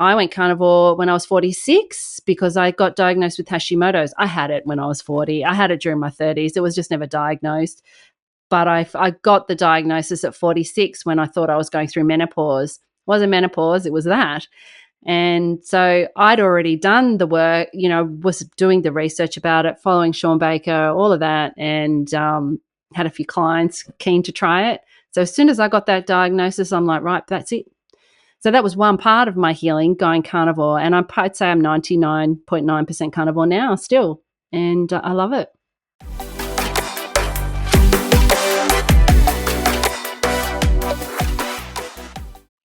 I went carnivore when I was 46 because I got diagnosed with Hashimoto's. I had it when I was 40. I had it during my 30s. It was just never diagnosed. But I got the diagnosis at 46 when I thought I was going through menopause. It wasn't menopause, it was that. And so I'd already done the work, was doing the research about it, following Sean Baker, all of that, and had a few clients keen to try it. So as soon as I got that diagnosis, I'm like, right, that's it. So that was one part of my healing, going carnivore. And I'd say I'm 99.9% carnivore now still. And I love it.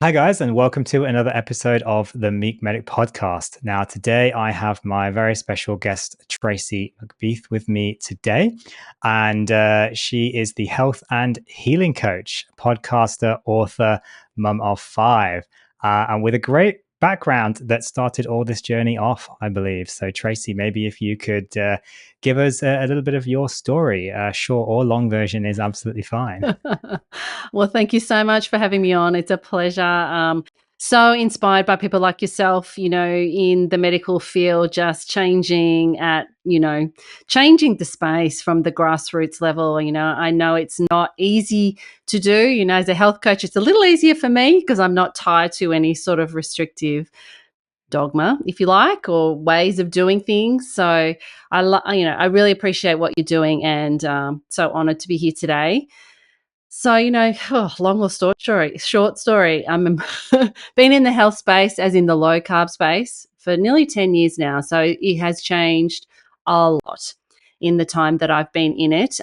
Hi guys, and welcome to another episode of the Meek Medic podcast. Now today I have my very special guest Tracey McBeath with me today, and she is the health and healing coach, podcaster, author, mum of 5, and with a great background that started all this journey off, I believe. So Tracey, maybe if you could give us a little bit of your story. Short or long version is absolutely fine. Well, thank you so much for having me on. It's a pleasure. So inspired by people like yourself, in the medical field, just changing the space from the grassroots level. I know it's not easy to do. As a health coach, it's a little easier for me because I'm not tied to any sort of restrictive dogma, if you like, or ways of doing things. So I really appreciate what you're doing, and so honored to be here today. So, long or short story. I'm been in the health space, as in the low carb space, for nearly 10 years now. So it has changed a lot in the time that I've been in it.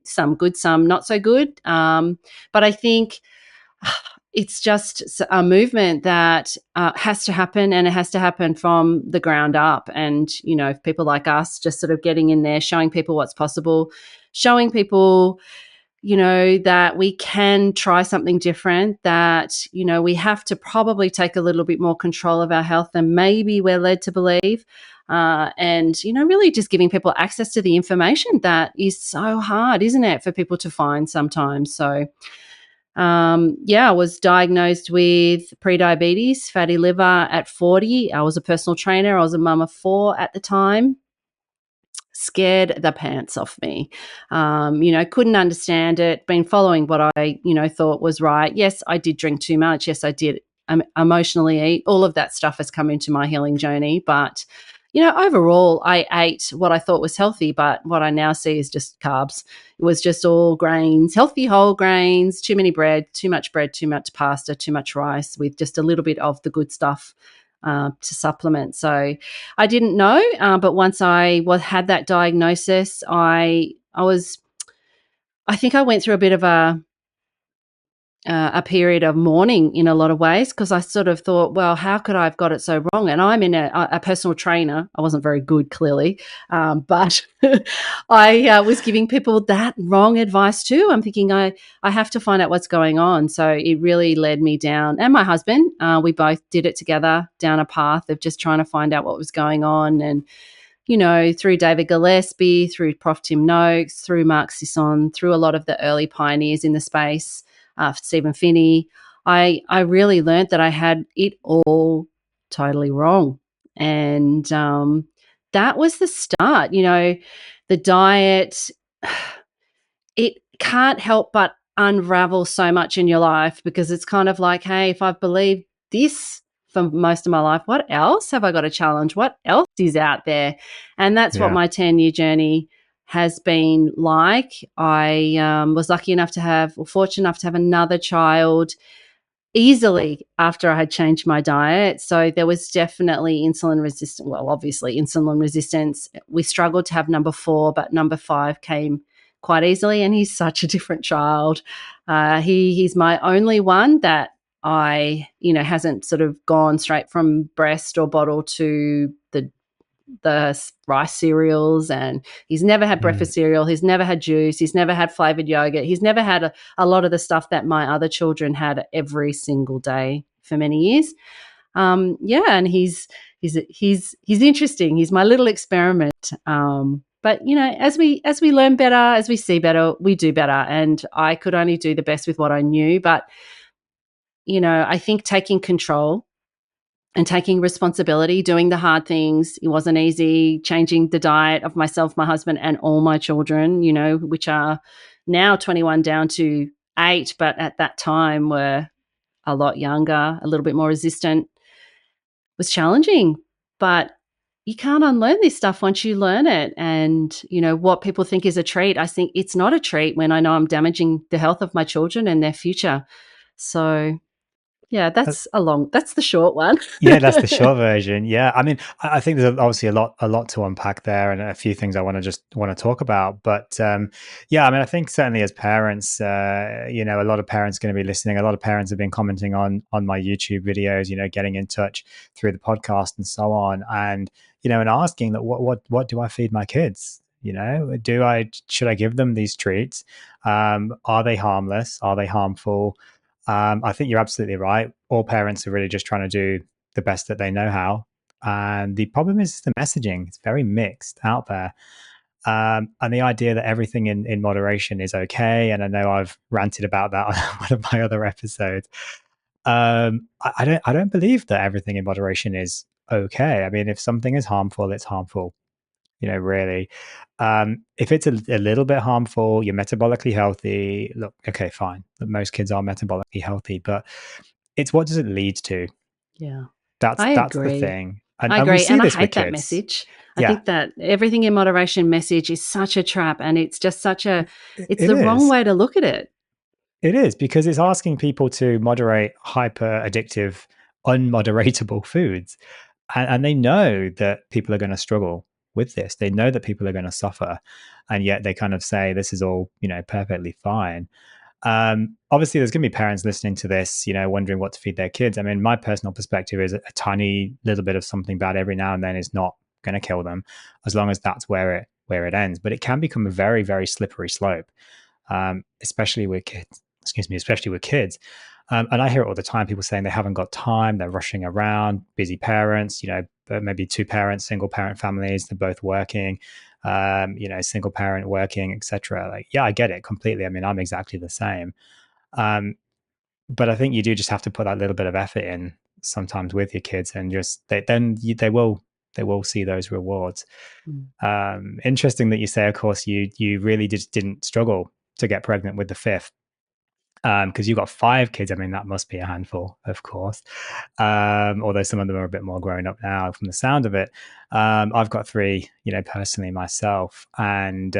Some good, some not so good. But I think it's just a movement that has to happen, and it has to happen from the ground up. And, people like us just sort of getting in there, showing people what's possible, showing people that we can try something different, that, we have to probably take a little bit more control of our health than maybe we're led to believe. And, really just giving people access to the information that is so hard, isn't it, for people to find sometimes. So, I was diagnosed with prediabetes, fatty liver at 40. I was a personal trainer. I was a mum of 4 at the time. Scared the pants off me. Couldn't understand it, been following what I, thought was right. Yes, I did drink too much. Yes, I did emotionally eat. All of that stuff has come into my healing journey. But, overall, I ate what I thought was healthy, but what I now see is just carbs. It was just all grains, healthy whole grains, too much pasta, too much rice, with just a little bit of the good stuff to supplement. So I didn't know, but once I had that diagnosis, I think I went through a bit of a period of mourning in a lot of ways, because I sort of thought, well, how could I have got it so wrong? And I'm in a personal trainer. I wasn't very good, clearly, but I was giving people that wrong advice too. I'm thinking I have to find out what's going on. So it really led me down, and my husband, we both did it together, down a path of just trying to find out what was going on. And through David Gillespie, through Prof. Tim Noakes, through Mark Sisson, through a lot of the early pioneers in the space, Stephen Finney, I really learned that I had it all totally wrong. And that was the start. The diet, it can't help but unravel so much in your life, because it's kind of like, hey, if I've believed this for most of my life, what else have I got to challenge? What else is out there? And that's what my 10-year journey has been like. I was fortunate enough to have another child easily after I had changed my diet. So there was definitely insulin resistance. We struggled to have number 4, but number 5 came quite easily, and he's such a different child. He's my only one that I, hasn't sort of gone straight from breast or bottle to the rice cereals, and he's never had breakfast cereal, he's never had juice, he's never had flavored yogurt, he's never had a lot of the stuff that my other children had every single day for many years. And he's interesting. He's my little experiment. But as we learn better, as we see better, we do better, and I could only do the best with what I knew. But I think taking control and taking responsibility, doing the hard things. It wasn't easy, changing the diet of myself, my husband, and all my children, which are now 21 down to 8, but at that time were a lot younger, a little bit more resistant. Was challenging, but you can't unlearn this stuff once you learn it. And, what people think is a treat, I think it's not a treat when I know I'm damaging the health of my children and their future. So, yeah, that's the short one. Yeah, that's the short version. Yeah, I mean, I think there's obviously a lot to unpack there, and a few things I want to talk about. But yeah, I mean, I think certainly as parents, a lot of parents going to be listening. A lot of parents have been commenting on my YouTube videos, getting in touch through the podcast and so on, and and asking that what do I feed my kids? Should I give them these treats? Are they harmless? Are they harmful? I think you're absolutely right. All parents are really just trying to do the best that they know how. And the problem is the messaging. It's very mixed out there. And the idea that everything in moderation is okay. And I know I've ranted about that on one of my other episodes. I don't believe that everything in moderation is okay. I mean, if something is harmful, it's harmful, really. If it's a little bit harmful, you're metabolically healthy. Look, okay, fine. Most kids are metabolically healthy, but it's what does it lead to? Yeah, That's the thing. I And we agree. see And I this with hate that kids. message. I Yeah, think that everything in moderation message is such a trap, and it's just it's it the wrong is. way to look at it. It is because it's asking people to moderate hyper addictive, unmoderatable foods. And they know that people are going to struggle with this. They know that people are going to suffer. And yet they kind of say this is all, perfectly fine. Obviously, there's going to be parents listening to this, wondering what to feed their kids. I mean, my personal perspective is a tiny little bit of something bad every now and then is not going to kill them, as long as that's where it ends. But it can become a very, very slippery slope, especially with kids. Excuse me, especially with kids. And I hear it all the time. People saying they haven't got time, they're rushing around, busy parents. Maybe two parents, single parent families, they're both working. Single parent working, etc. Like, yeah, I get it completely. I mean, I'm exactly the same. But I think you do just have to put that little bit of effort in sometimes with your kids, and just they will see those rewards. Interesting that you say, of course, you really just didn't struggle to get pregnant with the fifth, because you've got 5 kids. I mean, that must be a handful, of course. Although some of them are a bit more grown up now from the sound of it. I've got 3, personally myself, and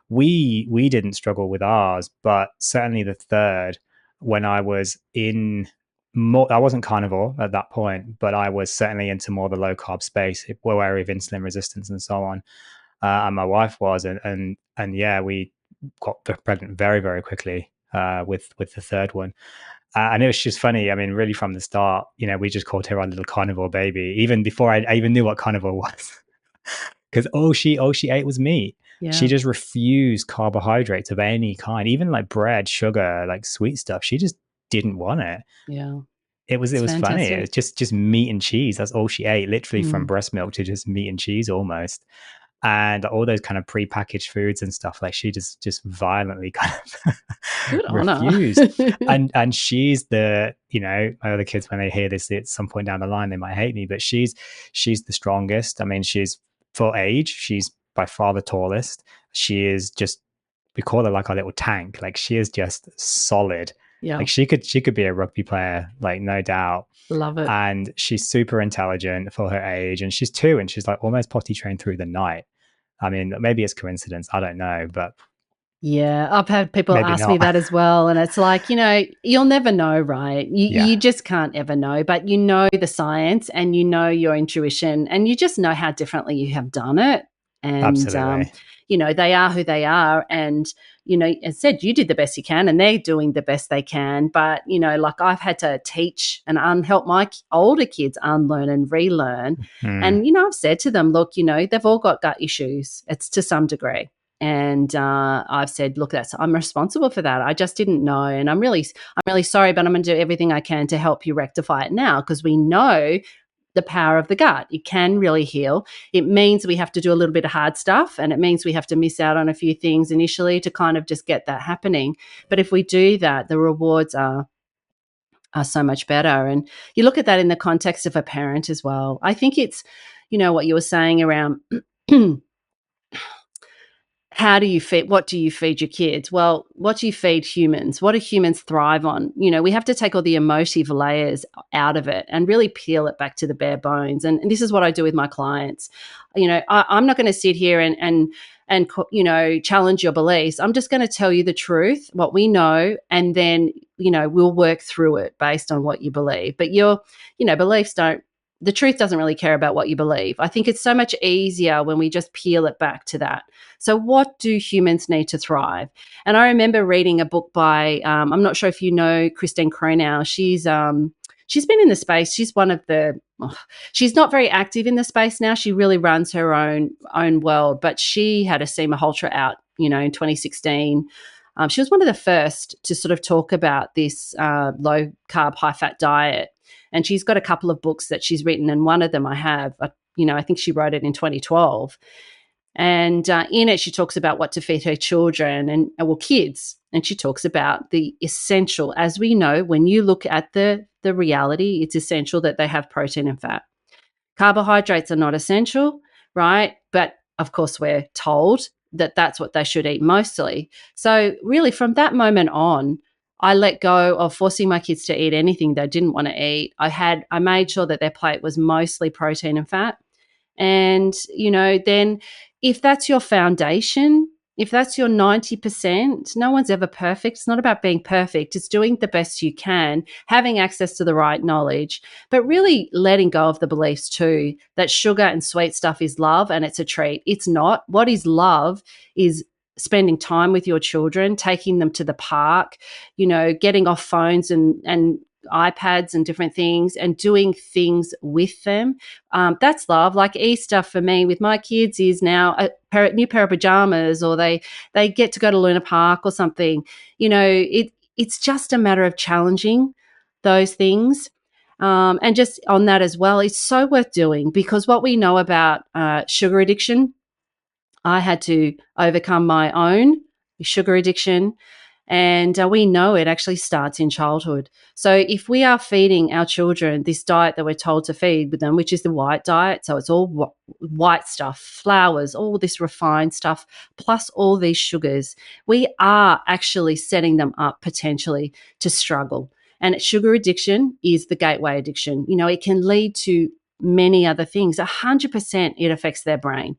we didn't struggle with ours, but certainly the third, when I was in more, I wasn't carnivore at that point, but I was certainly into more the low carb space, wary of insulin resistance and so on. And my wife was, and yeah, we got pregnant very, very quickly with the third one. And it was just funny. I mean, really from the start, we just called her our little carnivore baby, even before I even knew what carnivore was, because all she ate was meat. She Yeah, just refused carbohydrates of any kind, even like bread, sugar, like sweet stuff. She just didn't want it. yeah. It It's was funny. It was fantastic. just meat and cheese. That's all she ate, literally from Mm. breast milk to just meat and cheese almost. And all those kind of pre-packaged foods and stuff, like she just violently kind of Good on her. refused. And she's the, my other kids, when they hear this at some point down the line, they might hate me, but she's the strongest. I mean, she's for age, she's by far the tallest. She is just, we call her like our little tank. Like, she is just solid. Yeah, Like, she could be a rugby player, like, no doubt. love it. And she's super intelligent for her age, and she's 2, and she's like almost potty trained through the night. I mean, maybe it's coincidence, I don't know, but Yeah, I've had people maybe ask me not. that as well, and it's like, you'll never know, right? You Yeah, just can't ever know, but you know the science and you know your intuition and you just know how differently you have done it. And absolutely. they are who they are, and as said, you did the best you can and they're doing the best they can, but like I've had to teach and help my older kids unlearn and relearn. Mm, And I've said to them, look, they've all got gut issues. It's to some degree. And I've said, look, I'm responsible for that. I just didn't know, and I'm really sorry, but I'm going to do everything I can to help you rectify it now, because we know the power of the gut. It can really heal. It means we have to do a little bit of hard stuff, and it means we have to miss out on a few things initially to kind of just get that happening. But if we do that, the rewards are are so much better. And you look at that in the context of a parent as well. I think it's, what you were saying around what do you feed your kids? Well, what do you feed humans? What do humans thrive on? We have to take all the emotive layers out of it and really peel it back to the bare bones. And this is what I do with my clients. I'm not going to sit here and challenge your beliefs. I'm just going to tell you the truth, what we know, and then we'll work through it based on what you believe. But your beliefs don't. The truth doesn't really care about what you believe. I think it's so much easier when we just peel it back to that. So what do humans need to thrive? And I remember reading a book by, I'm not sure if you know Christine Cronau. She's been in the space. She's she's not very active in the space now. She really runs her own world, but she had a Sema Haltra out, in 2016. She was one of the first to sort of talk about this low carb, high fat diet. And she's got a couple of books that she's written, and one of them I have. I think she wrote it in 2012. And in it, she talks about what to feed her children and kids. And she talks about the essential, as we know, when you look at the reality, it's essential that they have protein and fat. Carbohydrates are not essential, right? But of course, we're told that that's what they should eat mostly. So really, from that moment on, I let go of forcing my kids to eat anything they didn't want to eat. I made sure that their plate was mostly protein and fat. And, then if that's your foundation, if that's your 90%, no one's ever perfect. It's not about being perfect. It's doing the best you can, having access to the right knowledge, but really letting go of the beliefs too that sugar and sweet stuff is love and it's a treat. It's not. What is love is spending time with your children, taking them to the park, getting off phones and iPads and different things and doing things with them. That's love. Like Easter for me with my kids is now a new pair of pajamas, or they get to go to Luna Park or something. It's just a matter of challenging those things. And just on that as well, it's so worth doing, because what we know about sugar addiction, I had to overcome my own sugar addiction. And we know it actually starts in childhood. So if we are feeding our children this diet that we're told to feed with them, which is the white diet, so it's all white stuff, flours, all this refined stuff, plus all these sugars, we are actually setting them up potentially to struggle. And sugar addiction is the gateway addiction. It can lead to many other things. 100% it affects their brain.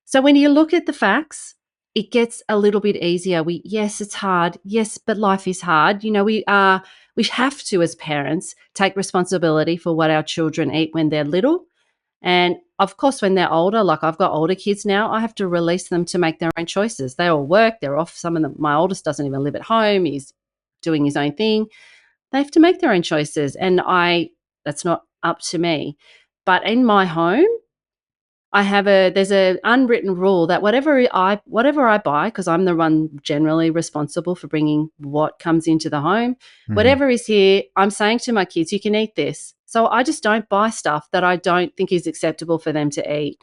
So when you look at the facts, it gets a little bit easier. Yes, it's hard. Yes, but life is hard. We have to, as parents, take responsibility for what our children eat when they're little. And of course, when they're older, like I've got older kids now, I have to release them to make their own choices. They all work, they're off. Some of them, my oldest doesn't even live at home. He's doing his own thing. They have to make their own choices. And that's not up to me. But in my home, there's an unwritten rule that whatever I buy, because I'm the one generally responsible for bringing what comes into the home, whatever is here, I'm saying to my kids, you can eat this. So I just don't buy stuff that I don't think is acceptable for them to eat.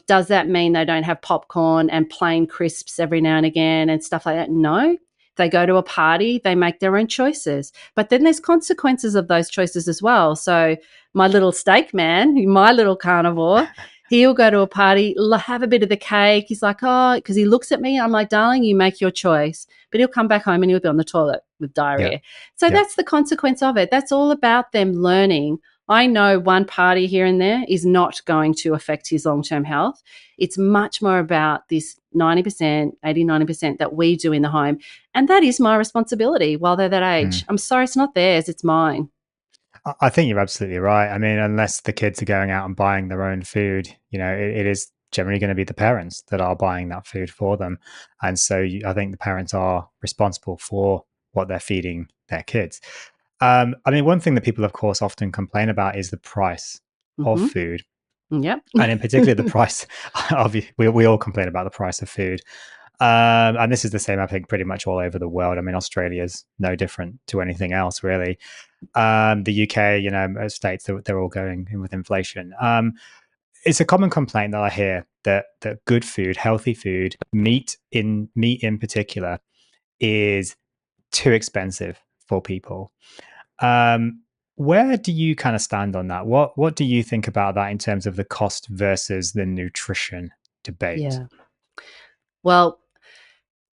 Does that mean they don't have popcorn and plain crisps every now and again and stuff like that? No. If they go to a party, they make their own choices. But then there's consequences of those choices as well. So my little steak man, my little carnivore, he'll go to a party, have a bit of the cake. He's like, oh, because he looks at me. I'm like, darling, you make your choice. But he'll come back home and he'll be on the toilet with diarrhea. Yeah. So that's the consequence of it. That's all about them learning. I know one party here and there is not going to affect his long-term health. It's much more about this 90%, 80, 90% that we do in the home. And that is my responsibility while they're that age. I'm sorry, it's not theirs, it's mine. I think you're absolutely right. I mean, unless the kids are going out and buying their own food, it is generally going to be the parents that are buying that food for them. And so I think the parents are responsible for what they're feeding their kids. I mean, one thing that people, of course, often complain about is the price of food. Yep. And in particular, the price of, we all complain about the price of food. And this is the same, I think, pretty much all over the world. I mean, Australia's no different to anything else, really. The UK, states, they're all going in with inflation. It's a common complaint that I hear that good food, healthy food, meat in particular, is too expensive for people. Where do you kind of stand on that? What do you think about that in terms of the cost versus the nutrition debate? Yeah. Well,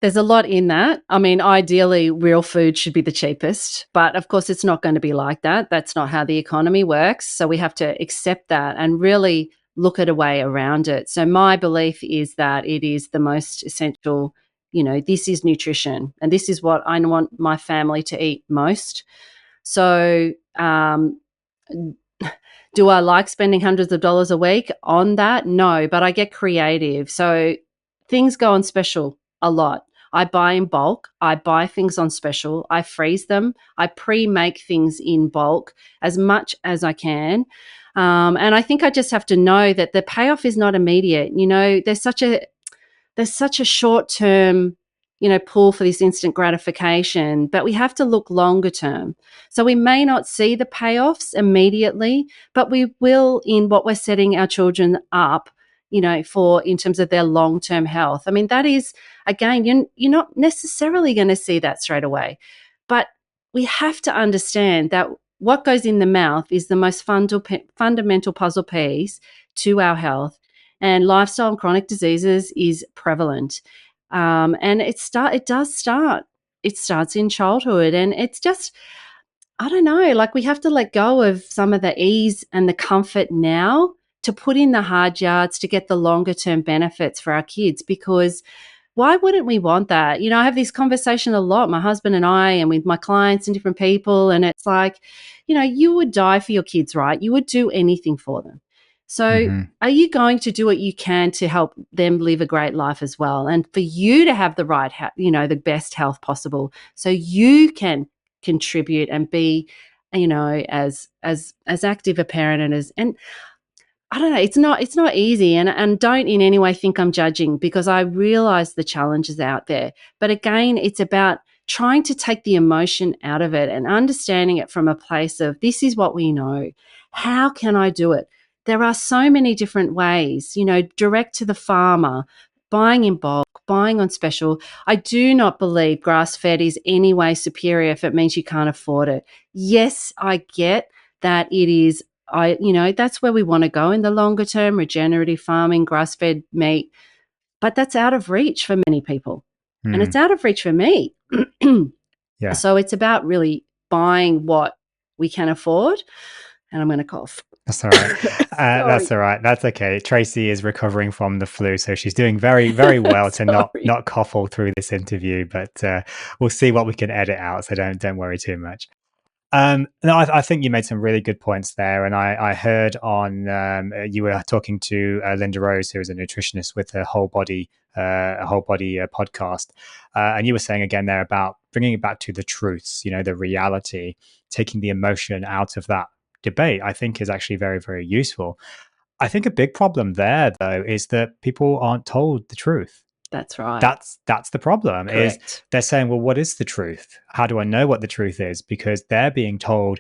there's a lot in that. I mean, ideally, real food should be the cheapest, but of course, it's not going to be like that. That's not how the economy works. So we have to accept that and really look at a way around it. So my belief is that it is the most essential. This is nutrition, and this is what I want my family to eat most. So, do I like spending hundreds of dollars a week on that? No, but I get creative. So things go on special a lot. I buy in bulk. I buy things on special. I freeze them. I pre-make things in bulk as much as I can. And I think I just have to know that the payoff is not immediate. There's such a short term, pull for this instant gratification, but we have to look longer term. So we may not see the payoffs immediately, but we will in what we're setting our children up, for in terms of their long term health. I mean, that is, again, you're not necessarily going to see that straight away, but we have to understand that what goes in the mouth is the most fundamental puzzle piece to our health, and lifestyle and chronic diseases is prevalent. And it does start. It starts in childhood, and it's just, I don't know, like we have to let go of some of the ease and the comfort now to put in the hard yards to get the longer term benefits for our kids, because why wouldn't we want that? I have this conversation a lot, my husband and I, and with my clients and different people. And it's like, you would die for your kids, right? You would do anything for them. So Mm-hmm. are you going to do what you can to help them live a great life as well? And for you to have the right, the best health possible, so you can contribute and be, as active a parent and I don't know, it's not easy, and don't in any way think I'm judging, because I realize the challenges out there. But again, it's about trying to take the emotion out of it and understanding it from a place of, this is what we know. How can I do it? There are so many different ways, direct to the farmer, buying in bulk, buying on special. I do not believe grass-fed is any way superior if it means you can't afford it. Yes, I get that it is, that's where we want to go in the longer term, regenerative farming, grass-fed meat, but that's out of reach for many people. And it's out of reach for me. Yeah. So it's about really buying what we can afford. And I'm going to cough. That's all right. Sorry. That's all right. That's okay. Tracy is recovering from the flu, so she's doing very, very well to not cough all through this interview. But we'll see what we can edit out. So don't worry too much. No, I think you made some really good points there, and I heard on you were talking to Linda Rose, who is a nutritionist with a whole body podcast, and you were saying again there about bringing it back to the truths, the reality, taking the emotion out of that debate. I think is actually very, very useful. I think a big problem there, though, is that people aren't told the truth. That's right. That's the problem. Correct. Is they're saying, well, what is the truth? How do I know what the truth is? Because they're being told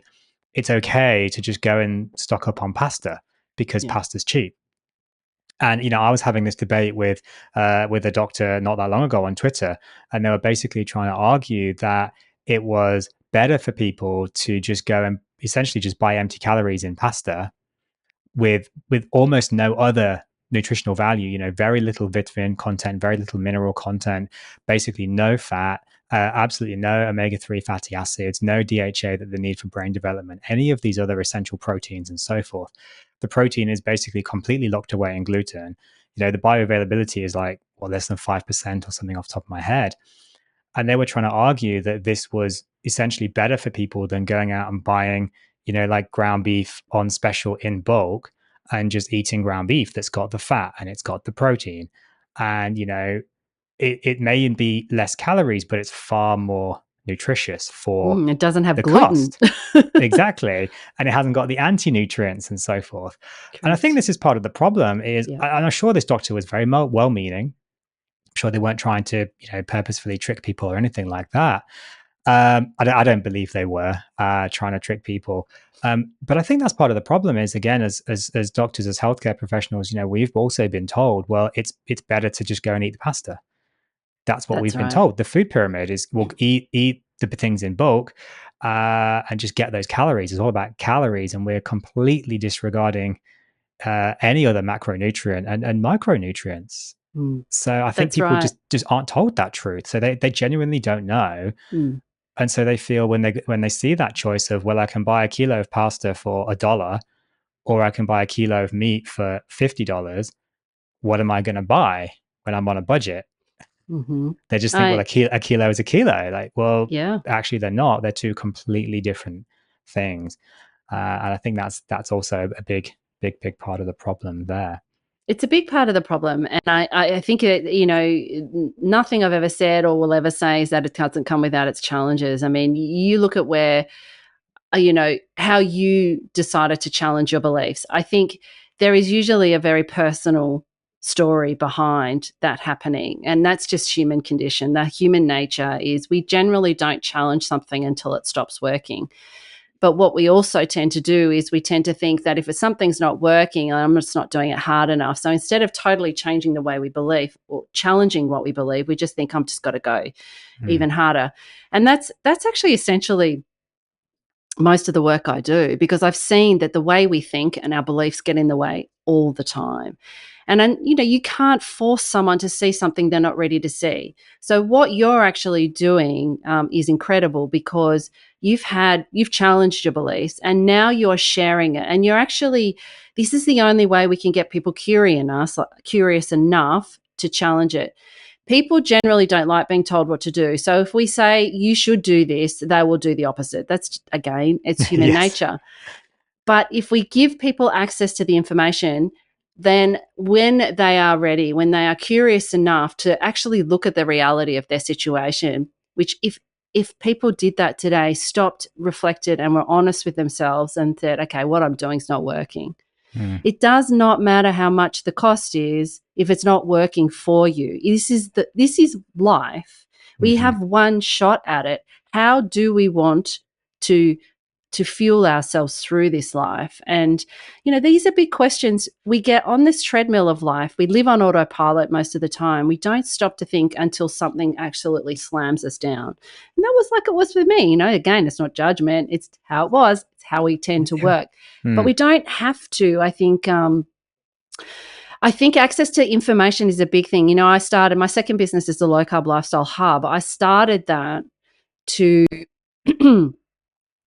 it's okay to just go and stock up on pasta because pasta's cheap. And I was having this debate with a doctor not that long ago on Twitter, and they were basically trying to argue that it was better for people to just go and essentially just buy empty calories in pasta with almost no other nutritional value, very little vitamin content, very little mineral content, basically no fat, absolutely no omega-3 fatty acids, no DHA that they need for brain development, any of these other essential proteins and so forth. The protein is basically completely locked away in gluten. The bioavailability is like, less than 5% or something off the top of my head. And they were trying to argue that this was essentially better for people than going out and buying, like ground beef on special in bulk and just eating ground beef that's got the fat and it's got the protein. And, it may be less calories, but it's far more nutritious for it doesn't have the gluten. cost. Exactly. And it hasn't got the anti-nutrients and so forth. Correct. And I think this is part of the problem is, and I'm sure this doctor was very well-meaning. I'm sure they weren't trying to, purposefully trick people or anything like that. I don't believe they were trying to trick people. But I think that's part of the problem is, again, as doctors, as healthcare professionals, we've also been told, well, it's better to just go and eat the pasta. That's what we've been told. The food pyramid is, we'll eat the things in bulk. and just get those calories. It's all about calories, and we're completely disregarding any other macronutrient and micronutrients. Mm. So I think That's people right. just aren't told that truth. So they genuinely don't know. Mm. And so they feel when they see that choice of, well, I can buy a kilo of pasta for $1 or I can buy a kilo of meat for $50. What am I going to buy when I'm on a budget? Mm-hmm. They just think, well, a kilo is a kilo. Like, well, Yeah. actually, they're not. They're two completely different things. And I think that's also a big part of the problem there. It's a big part of the problem. And I think, nothing I've ever said or will ever say is that it doesn't come without its challenges. I mean, you look at where, how you decided to challenge your beliefs. I think there is usually a very personal story behind that happening. And that's just human condition. That human nature is we generally don't challenge something until it stops working. But what we also tend to do is we tend to think that if something's not working, I'm just not doing it hard enough. So instead of totally changing the way we believe or challenging what we believe, we just think I'm just got to go even harder. And that's actually essentially most of the work I do, because I've seen that the way we think and our beliefs get in the way all the time. And then, you can't force someone to see something they're not ready to see. So what you're actually doing is incredible, because you've challenged your beliefs and now you're sharing it. And this is the only way we can get people curious enough to challenge it. People generally don't like being told what to do. So if we say you should do this, they will do the opposite. That's, again, it's human Yes. nature. But if we give people access to the information, then when they are ready, when they are curious enough to actually look at the reality of their situation, which if people did that today, stopped, reflected, and were honest with themselves and said, okay, what I'm doing is not working. It does not matter how much the cost is if it's not working for you. This is life. We have one shot at it. How do we want to fuel ourselves through this life? And these are big questions. We get on this treadmill of life. We live on autopilot most of the time. We don't stop to think until something absolutely slams us down. And that was like it was for me. Again, it's not judgment. It's how it was. It's how we tend to work. But we don't have to. I think access to information is a big thing. I started, my second business is the Low Carb Lifestyle Hub. I started that to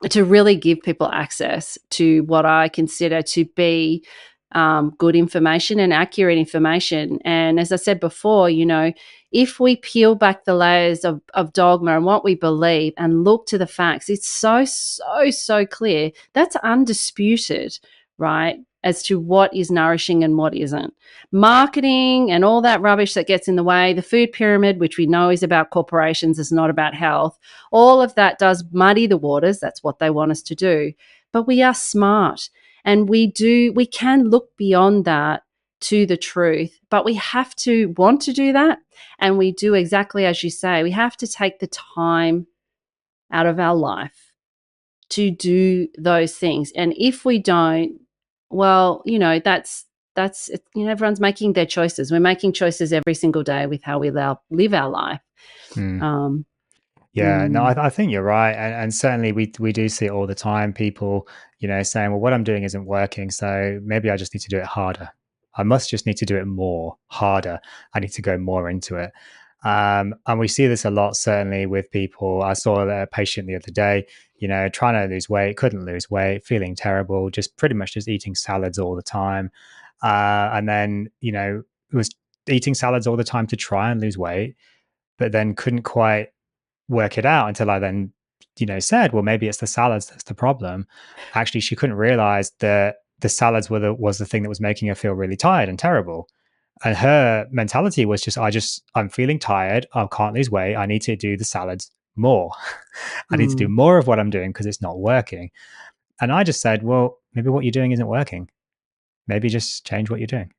to really give people access to what I consider to be good information and accurate information. And as I said before, if we peel back the layers of dogma and what we believe and look to the facts, it's so clear. That's undisputed, right? As to what is nourishing and what isn't. Marketing and all that rubbish that gets in the way, the food pyramid, which we know is about corporations, is not about health. All of that does muddy the waters. That's what they want us to do. But we are smart, and we can look beyond that to the truth, but we have to want to do that. And we do exactly as you say. We have to take the time out of our life to do those things. And if we don't, well, that's everyone's making their choices. We're making choices every single day with how we live our life. Yeah, no, I think you're right, and certainly we do see it all the time. People, saying, "Well, what I'm doing isn't working, so maybe I just need to do it harder. I must just need to do it more harder. I need to go more into it." And we see this a lot, certainly with people. I saw a patient the other day, trying to lose weight, couldn't lose weight, feeling terrible, just pretty much just eating salads all the time, and then was eating salads all the time to try and lose weight, but then couldn't quite work it out until I then, said, well, maybe it's the salads that's the problem. Actually, she couldn't realize that the salads was the thing that was making her feel really tired and terrible. And her mentality was just, I'm feeling tired. I can't lose weight. I need to do the salads more. I need to do more of what I'm doing because it's not working. And I just said, well, maybe what you're doing isn't working. Maybe just change what you're doing.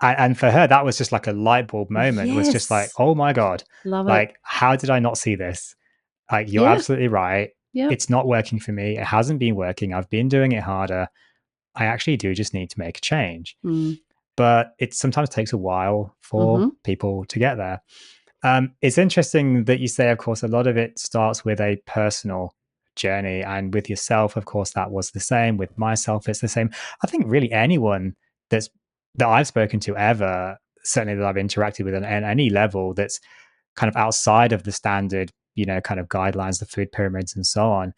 And for her, that was just like a light bulb moment. It was just like, Yes. oh my God, Love it. like, how did I not see this? Like, you're Yeah. absolutely right. Yep. It's not working for me. It hasn't been working. I've been doing it harder. I actually do just need to make a change. But it sometimes takes a while for people to get there. It's interesting that you say, of course, a lot of it starts with a personal journey. And with yourself, of course, that was the same. With myself, it's the same. I think really anyone that I've spoken to ever, certainly that I've interacted with at any level, that's kind of outside of the standard, kind of guidelines, the food pyramids and so on,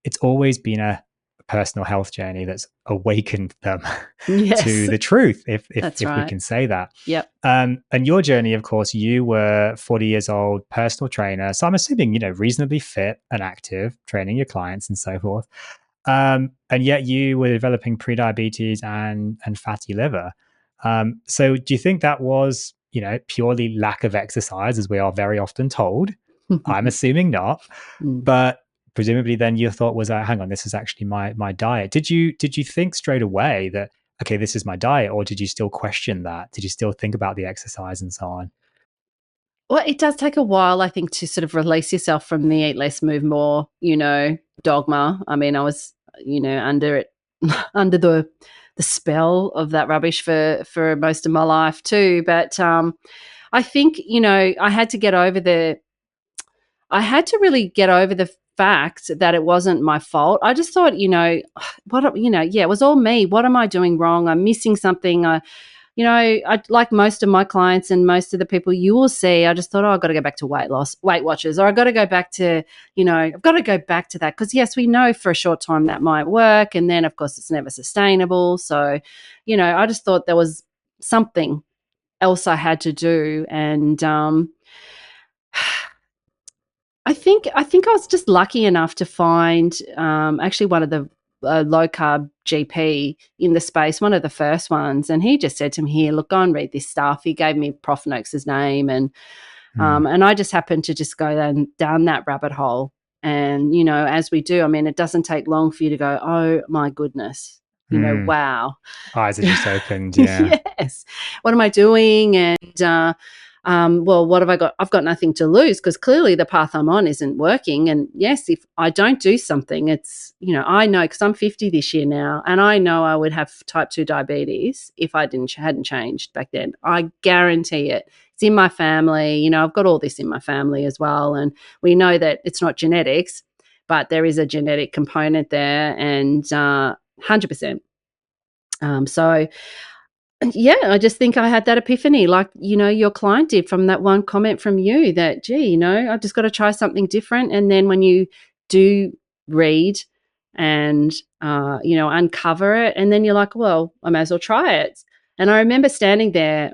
it's always been a personal health journey that's awakened them to Yes, the truth, that's if we right. can say that. Yep. And your journey, of course, you were 40 years old, personal trainer. So I'm assuming, reasonably fit and active, training your clients and so forth. And yet you were developing prediabetes and fatty liver. So do you think that was, purely lack of exercise, as we are very often told? I'm assuming not, Mm. but presumably then your thought was, hang on, this is actually my diet. Did you think straight away that, okay, this is my diet, or did you still question that? Did you still think about the exercise and so on? Well, it does take a while, I think, to sort of release yourself from the eat less, move more, dogma. I mean, I was, under it, under the spell of that rubbish for most of my life too. But I think, I had to really get over the fact that it wasn't my fault. I just thought, it was all me. What am I doing wrong? I'm missing something. I like most of my clients and most of the people you will see, I just thought, I've got to go back to Weight Watchers, or I've got to go back to, I've got to go back to that. Because yes, we know for a short time that might work. And then of course it's never sustainable. So, I just thought there was something else I had to do. And I think I was just lucky enough to find actually one of the low carb GP in the space, one of the first ones, and he just said to me, "Here, look, go and read this stuff." He gave me Prof Noakes's name, and I just happened to just go down that rabbit hole. And as we do, I mean, it doesn't take long for you to go, "Oh my goodness." Wow. Eyes are just opened. Yeah. Yes. What am I doing? And well, what have I got? I've got nothing to lose, because clearly the path I'm on isn't working. And yes, if I don't do something, it's, I know, because I'm 50 this year now, and I know I would have type 2 diabetes if I hadn't changed back then. I guarantee it. It's in my family. I've got all this in my family as well. And we know that it's not genetics, but there is a genetic component there, and 100%. So yeah, I just think I had that epiphany, like, your client did, from that one comment from you that, gee, I've just got to try something different. And then when you do read and, uncover it, and then you're like, well, I may as well try it. And I remember standing there,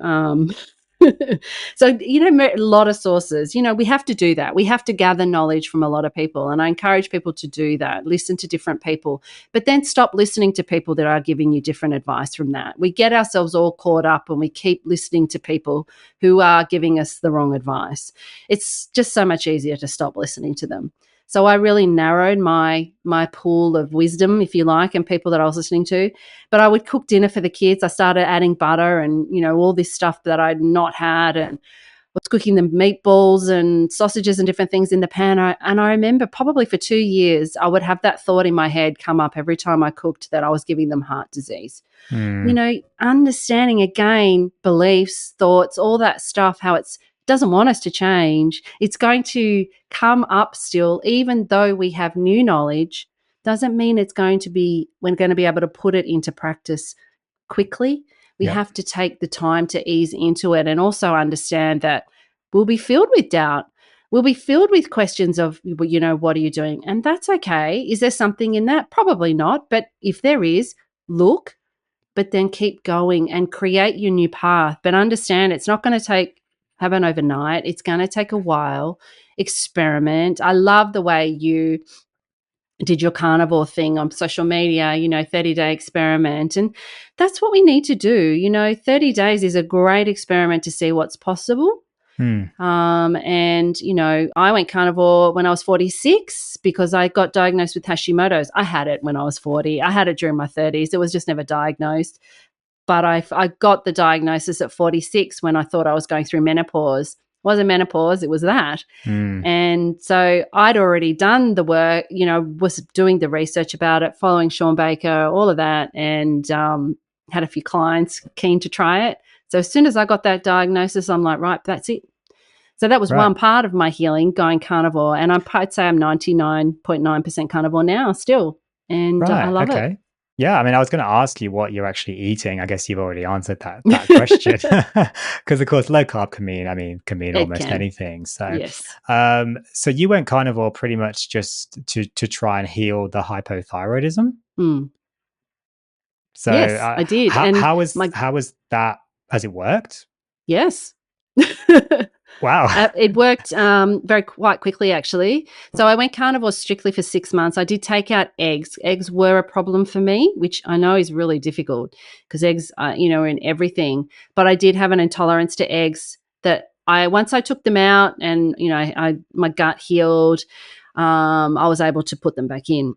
so, a lot of sources, we have to do that. We have to gather knowledge from a lot of people. And I encourage people to do that, listen to different people, but then stop listening to people that are giving you different advice from that. We get ourselves all caught up and we keep listening to people who are giving us the wrong advice. It's just so much easier to stop listening to them. So I really narrowed my pool of wisdom, if you like, and people that I was listening to. But I would cook dinner for the kids. I started adding butter and, all this stuff that I'd not had, and was cooking them meatballs and sausages and different things in the pan. And I remember probably for 2 years, I would have that thought in my head come up every time I cooked, that I was giving them heart disease. Understanding again, beliefs, thoughts, all that stuff, how it doesn't want us to change. It's going to come up still, even though we have new knowledge, doesn't mean we're going to be able to put it into practice quickly. We have to take the time to ease into it, and also understand that we'll be filled with doubt. We'll be filled with questions of, what are you doing? And that's okay. Is there something in that? Probably not. But if there is, look, but then keep going and create your new path. But understand it's not going to happen overnight. It's going to take a while. Experiment. I love the way you did your carnivore thing on social media, 30-day experiment. And that's what we need to do. 30 days is a great experiment to see what's possible. And, I went carnivore when I was 46 because I got diagnosed with Hashimoto's. I had it when I was 40. I had it during my 30s. It was just never diagnosed. But I got the diagnosis at 46 when I thought I was going through menopause. It wasn't menopause, it was that. And so I'd already done the work, was doing the research about it, following Sean Baker, all of that, and had a few clients keen to try it. So as soon as I got that diagnosis, I'm like, right, that's it. So that was Right. one part of my healing, going carnivore. And I'd say I'm 99.9% carnivore now still. And I Right. love it. Okay. Yeah. I mean, I was going to ask you what you're actually eating. I guess you've already answered that question, because of course, low carb can mean It almost can. anything. So, Yes. so you went carnivore pretty much just to try and heal the hypothyroidism. Mm. So, Yes, I did. And my, how was that? Has it worked? yes. Wow. It worked quite quickly, actually. So I went carnivore strictly for 6 months. I did take out eggs. Eggs were a problem for me, which I know is really difficult because eggs, are in everything. But I did have an intolerance to eggs that once I took them out and, my gut healed, I was able to put them back in.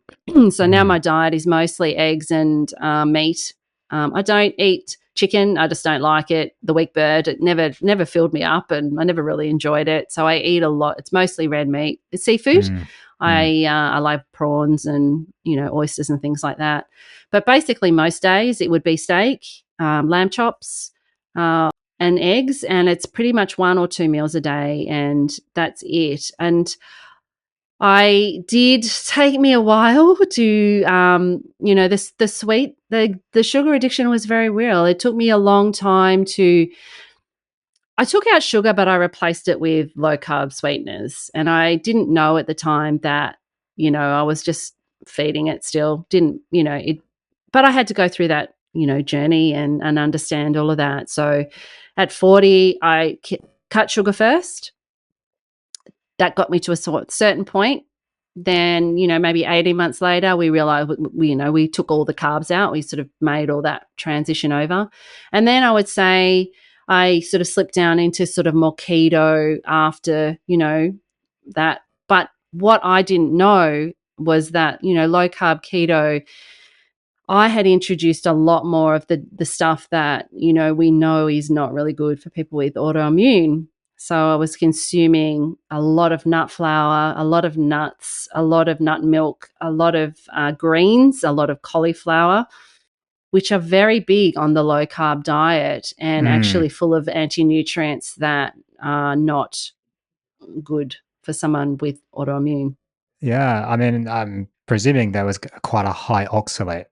So now Mm, my diet is mostly eggs and meat. I don't eat chicken. I just don't like it. The weak bird, it never filled me up, and I never really enjoyed it. So I eat a lot. It's mostly red meat. It's seafood. mm, mm, I like prawns and oysters and things like that. But basically, most days it would be steak, lamb chops, and eggs, and it's pretty much 1 or 2 meals a day, and that's it. And I did take me a while to, the sweet, the sugar addiction was very real. It took me a long time I took out sugar, but I replaced it with low carb sweeteners. And I didn't know at the time that, I was just feeding it still. But I had to go through that, journey and understand all of that. So at 40, I cut sugar first. That got me to a certain point. Then, maybe 18 months later, we realized, we took all the carbs out. We sort of made all that transition over. And then I would say I sort of slipped down into sort of more keto after, that. But what I didn't know was that, low carb keto, I had introduced a lot more of the stuff that, we know is not really good for people with autoimmune. So I was consuming a lot of nut flour, a lot of nuts, a lot of nut milk, a lot of greens, a lot of cauliflower, which are very big on the low carb diet and mm. actually full of anti-nutrients that are not good for someone with autoimmune. Yeah. I mean, I'm presuming there was quite a high oxalate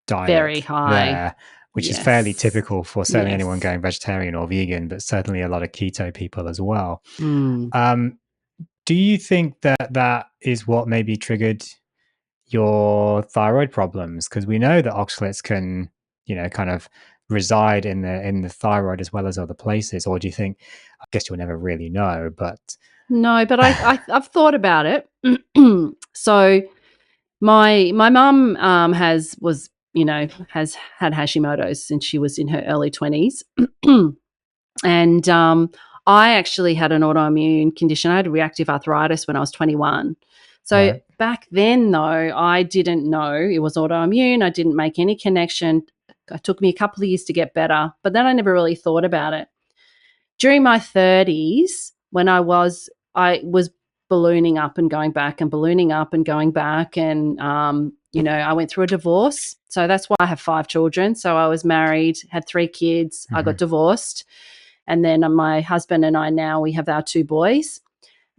Very diet high. there, which is fairly Yes. typical for certainly anyone Yes. going vegetarian or vegan, but certainly a lot of keto people as well. Mm. Um, do you think that that is what maybe triggered your thyroid problems? Because we know that oxalates can, kind of reside in the thyroid as well as other places. Or do you think? I guess you'll never really know, but No, but I've thought about it. So my mum has had Hashimoto's since she was in her early 20s. And I actually had an autoimmune condition. I had reactive arthritis when I was 21. So right. back then, though, I didn't know it was autoimmune. I didn't make any connection. It took me a couple of years to get better, but then I never really thought about it. During my 30s, when I was ballooning up and going back and ballooning up and going back, and I went through a divorce. So that's why I have 5 children. So I was married, had 3 kids. I got Hmm. divorced, and then my husband and I, now we have our 2 boys.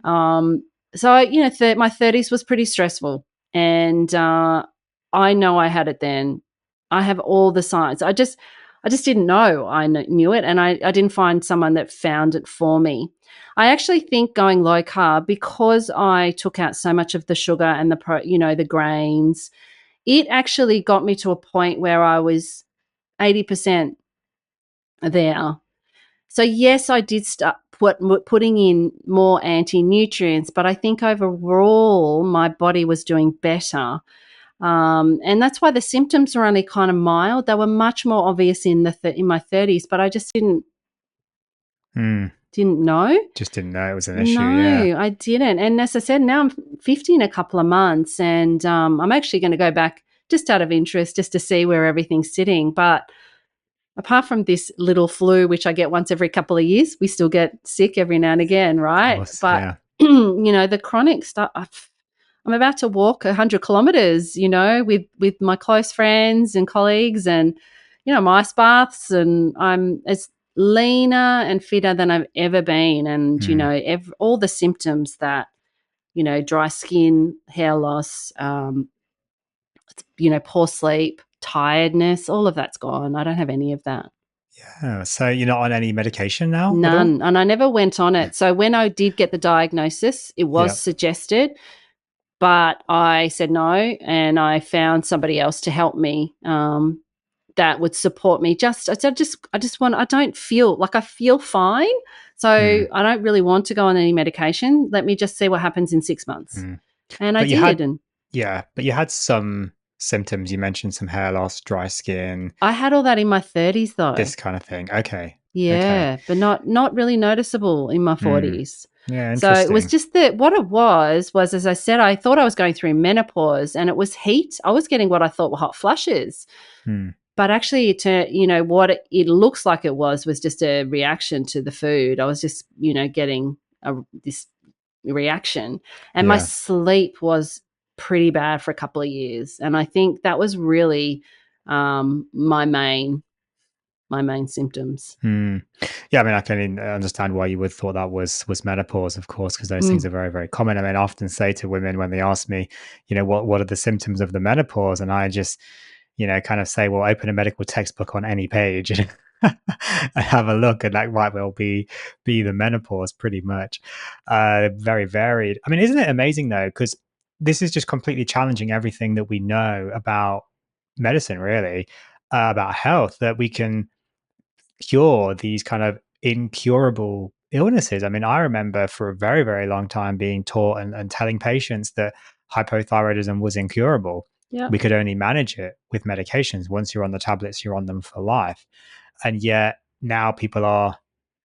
Um, so my 30s was pretty stressful, and I know I had it then. I have all the signs. I just didn't know I knew it, and I didn't find someone that found it for me. I actually think going low carb, because I took out so much of the sugar and the grains, it actually got me to a point where I was 80% there. So yes, I did start putting in more anti-nutrients, but I think overall my body was doing better. And that's why the symptoms were only kind of mild. They were much more obvious in my 30s, but I just Mm. didn't know. Just didn't know it was an issue. Yeah. No, I didn't. And as I said, now I'm 50 in a couple of months, and I'm actually going to go back just out of interest, just to see where everything's sitting. But apart from this little flu, which I get once every couple of years, we still get sick every now and again, Of right? course. But Yeah. the chronic stuff. I'm about to walk 100 kilometers, with my close friends and colleagues, and my ice baths, and leaner and fitter than I've ever been. And, Mm. all the symptoms that, dry skin, hair loss, poor sleep, tiredness, all of that's gone. I don't have any of that. Yeah. So you're not on any medication now at all? None. And I never went on it. So when I did get the diagnosis, it was Yeah. suggested, but I said no, and I found somebody else to help me, that would support me. I don't feel like I feel fine. So Mm. I don't really want to go on any medication. Let me just see what happens in 6 months. Mm. And I But you did. had, And yeah, but you had some symptoms. You mentioned some hair loss, dry skin, I had all that in my 30s though. this kind of thing. Okay. Okay. Yeah, but not really noticeable in my Mm. 40s. Yeah, So it was interesting. just that what it was, as I said, I thought I was going through menopause, and it was heat. I was getting what I thought were hot flushes. Mm. But actually, what it looks like it was just a reaction to the food. I was just, getting this reaction. And my Yeah. sleep was pretty bad for a couple of years. And I think that was really my main symptoms. Mm. Yeah, I mean, I can understand why you would thought that was menopause, of course, because those things Mm. are very, very common. I mean, I often say to women when they ask me, what are the symptoms of the menopause, and I just, kind of say, well, open a medical textbook on any page and have a look, and that might well be the menopause, pretty much. Very varied. I mean, isn't it amazing though? Because this is just completely challenging everything that we know about medicine, really, about health, that we can cure these kind of incurable illnesses. I mean, I remember for a very, very long time being taught and telling patients that hypothyroidism was incurable. Yeah. We could only manage it with medications. Once you're on the tablets, you're on them for life. And yet now people are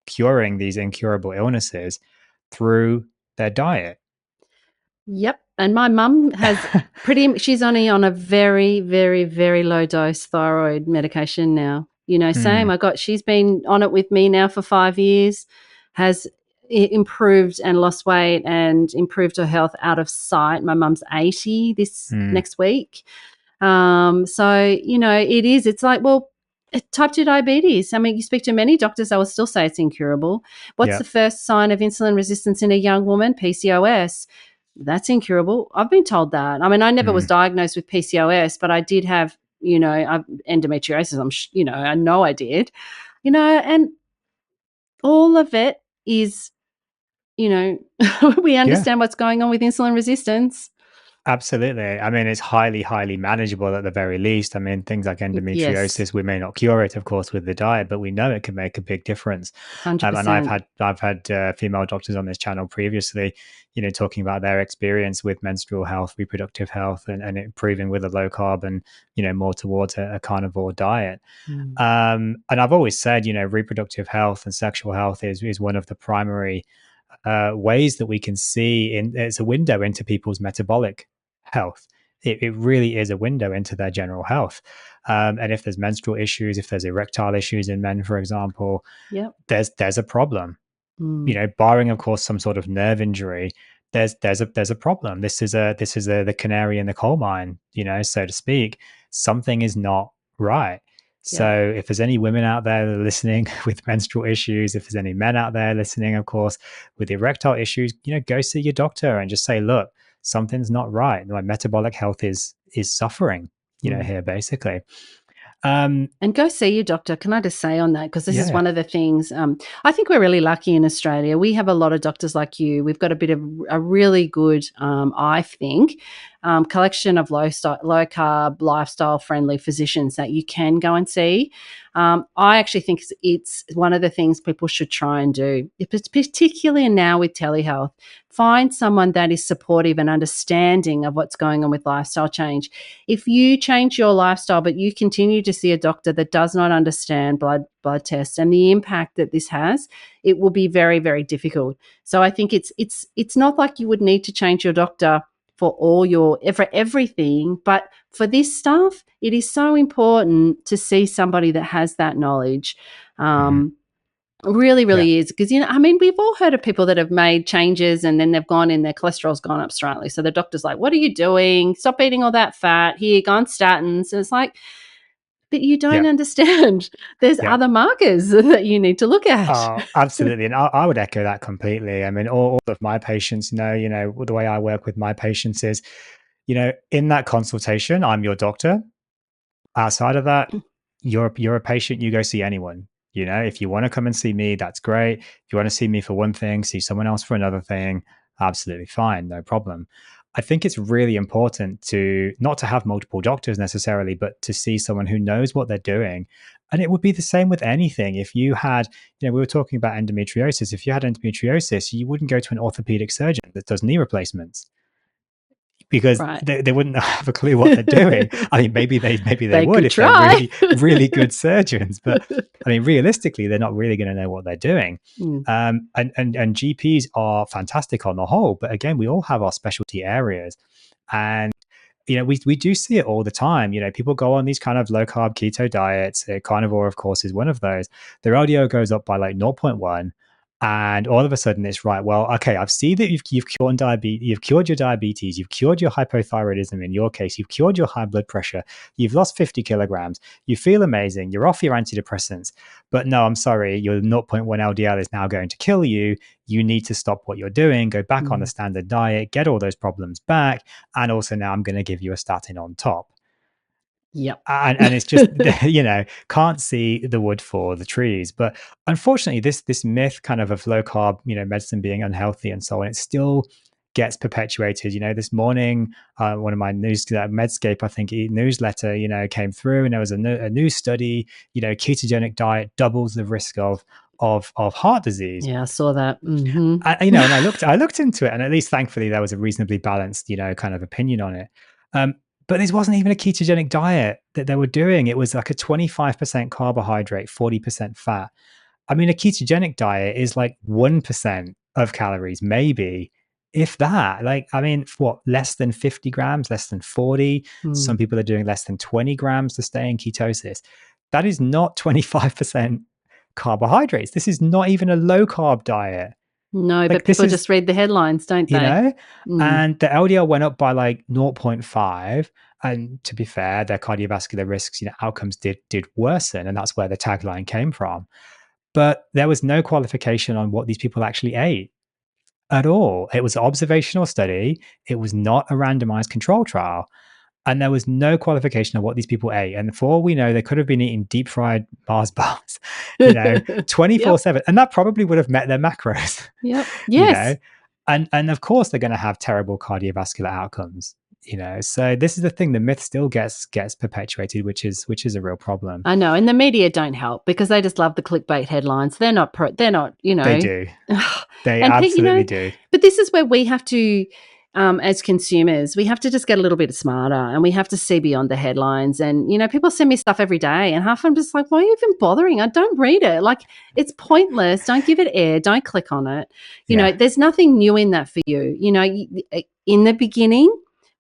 curing these incurable illnesses through their diet. Yep. And my mum has she's only on a very, very, very low dose thyroid medication now. Same. Mm, She's been on it with me now for 5 years, has improved and lost weight and improved her health out of sight. My mum's 80 this mm, next week. So, it's like, well, type 2 diabetes. I mean, you speak to many doctors, they will still say it's incurable. What's yeah. the first sign of insulin resistance in a young woman? PCOS. That's incurable. I've been told that. I mean, I never was Mm, diagnosed with PCOS, but I did have, endometriosis. I know I did, and all of it is, we yeah. understand what's going on with insulin resistance. Absolutely. I mean, it's highly, highly manageable at the very least. I mean, things like Yes, endometriosis, we may not cure it, of course, with the diet, but we know it can make a big difference. And 100%. I've had female doctors on this channel previously, talking about their experience with menstrual health, reproductive health, and improving with a low carb and more towards a carnivore diet. Mm. And I've always said, reproductive health and sexual health is one of the primary ways that we can see it's a window into people's metabolic health. It really is a window into their general health. And if there's menstrual issues, if there's erectile issues in men, for example, Yep. there's a problem. Mm. Barring of course some sort of nerve injury, there's a problem. This is the canary in the coal mine, so to speak. Something is not right. Yep. So if there's any women out there that are listening with menstrual issues, if there's any men out there listening, of course, with erectile issues, go see your doctor and just say, look, something's not right. My metabolic health is suffering, Mm. here basically. Um, And go see your doctor. Can I just say on that? Because this is yeah. one of the things, I think we're really lucky in Australia. We have a lot of doctors like you. We've got a really good, I think, collection of low carb, lifestyle friendly physicians that you can go and see. I actually think it's one of the things people should try and do, particularly now with telehealth. Find someone that is supportive and understanding of what's going on with lifestyle change. If you change your lifestyle, but you continue to see a doctor that does not understand blood tests and the impact that this has, it will be very, very difficult. So I think it's not like you would need to change your doctor for everything, but for this stuff, it is so important to see somebody that has that knowledge. Mhm. Really, Yeah. really is. Because, I mean, we've all heard of people that have made changes and then they've gone in, their cholesterol's gone up slightly. So the doctor's like, what are you doing? Stop eating all that fat. Here, go on statins. And it's like, but you don't Yeah. understand there's Yeah. other markers that you need to look at. Oh, absolutely. And I would echo that completely. I mean, all of my patients know, the way I work with my patients is, in that consultation, I'm your doctor. Outside of that, you're a patient, you go see anyone. If you want to come and see me, that's great. If you want to see me for one thing, see someone else for another thing, absolutely fine, no problem. I think it's really important to not to have multiple doctors necessarily, but to see someone who knows what they're doing. And it would be the same with anything. If you had, we were talking about endometriosis. If you had endometriosis, you wouldn't go to an orthopedic surgeon that does knee replacements because Right. they wouldn't have a clue what they're doing. I mean, maybe they They would could if they're try. really really good surgeons, but I mean, realistically, they're not really going to know what they're doing. Mm. And GPs are fantastic on the whole, but again, we all have our specialty areas, and we do see it all the time. People go on these kind of low carb keto diets. Carnivore, of course, is one of those. Their LDL goes up by like zero point 0.1, and all of a sudden it's right. Well, okay, I've seen that you've cured diabetes, you've cured your diabetes, you've cured your hypothyroidism. In your case, you've cured your high blood pressure, you've lost 50 kilograms, you feel amazing, you're off your antidepressants. But no, I'm sorry, your zero point 0.1 LDL is now going to kill you. You need to stop what you're doing, go back on the standard diet, get all those problems back, and also now I'm going to give you a statin on top. Yep. And it's just can't see the wood for the trees. But unfortunately, this myth kind of low carb medicine being unhealthy and so on, it still gets perpetuated. This morning, one of my Medscape, I think, newsletter came through, and there was a new study. Ketogenic diet doubles the risk of heart disease. Yeah, I saw that. Mm-hmm. And I looked into it, and at least thankfully there was a reasonably balanced kind of opinion on it. But this wasn't even a ketogenic diet that they were doing. It was like a 25% carbohydrate, 40% fat. I mean, a ketogenic diet is like 1% of calories, maybe, if that. Like, I mean, what, less than 50 grams, less than 40? Some people are doing less than 20 grams to stay in ketosis. That is not 25% carbohydrates. This is not even a low carb diet. No, Like, but people just read the headlines, don't they? and the LDL went up by like 0.5. And to be fair, their cardiovascular risks, outcomes did worsen. And that's where the tagline came from. But there was no qualification on what these people actually ate at all. It was an observational study. It was not a randomized control trial. And there was no qualification of what these people ate. And for all we know, they could have been eating deep fried Mars bars, 24/7. Yep. And that probably would have met their macros. Yep. Yes. And of course they're going to have terrible cardiovascular outcomes. So this is the thing, the myth still gets perpetuated, which is a real problem. I know, and the media don't help because they just love the clickbait headlines. They're not They do. They absolutely do. But this is where we have to, as consumers, we have to just get a little bit smarter, and we have to see beyond the headlines. And people send me stuff every day, and half I'm just like, why are you even bothering? I don't read it. Like, it's pointless. Don't give it air. Don't click on it. There's nothing new in that for you. In the beginning,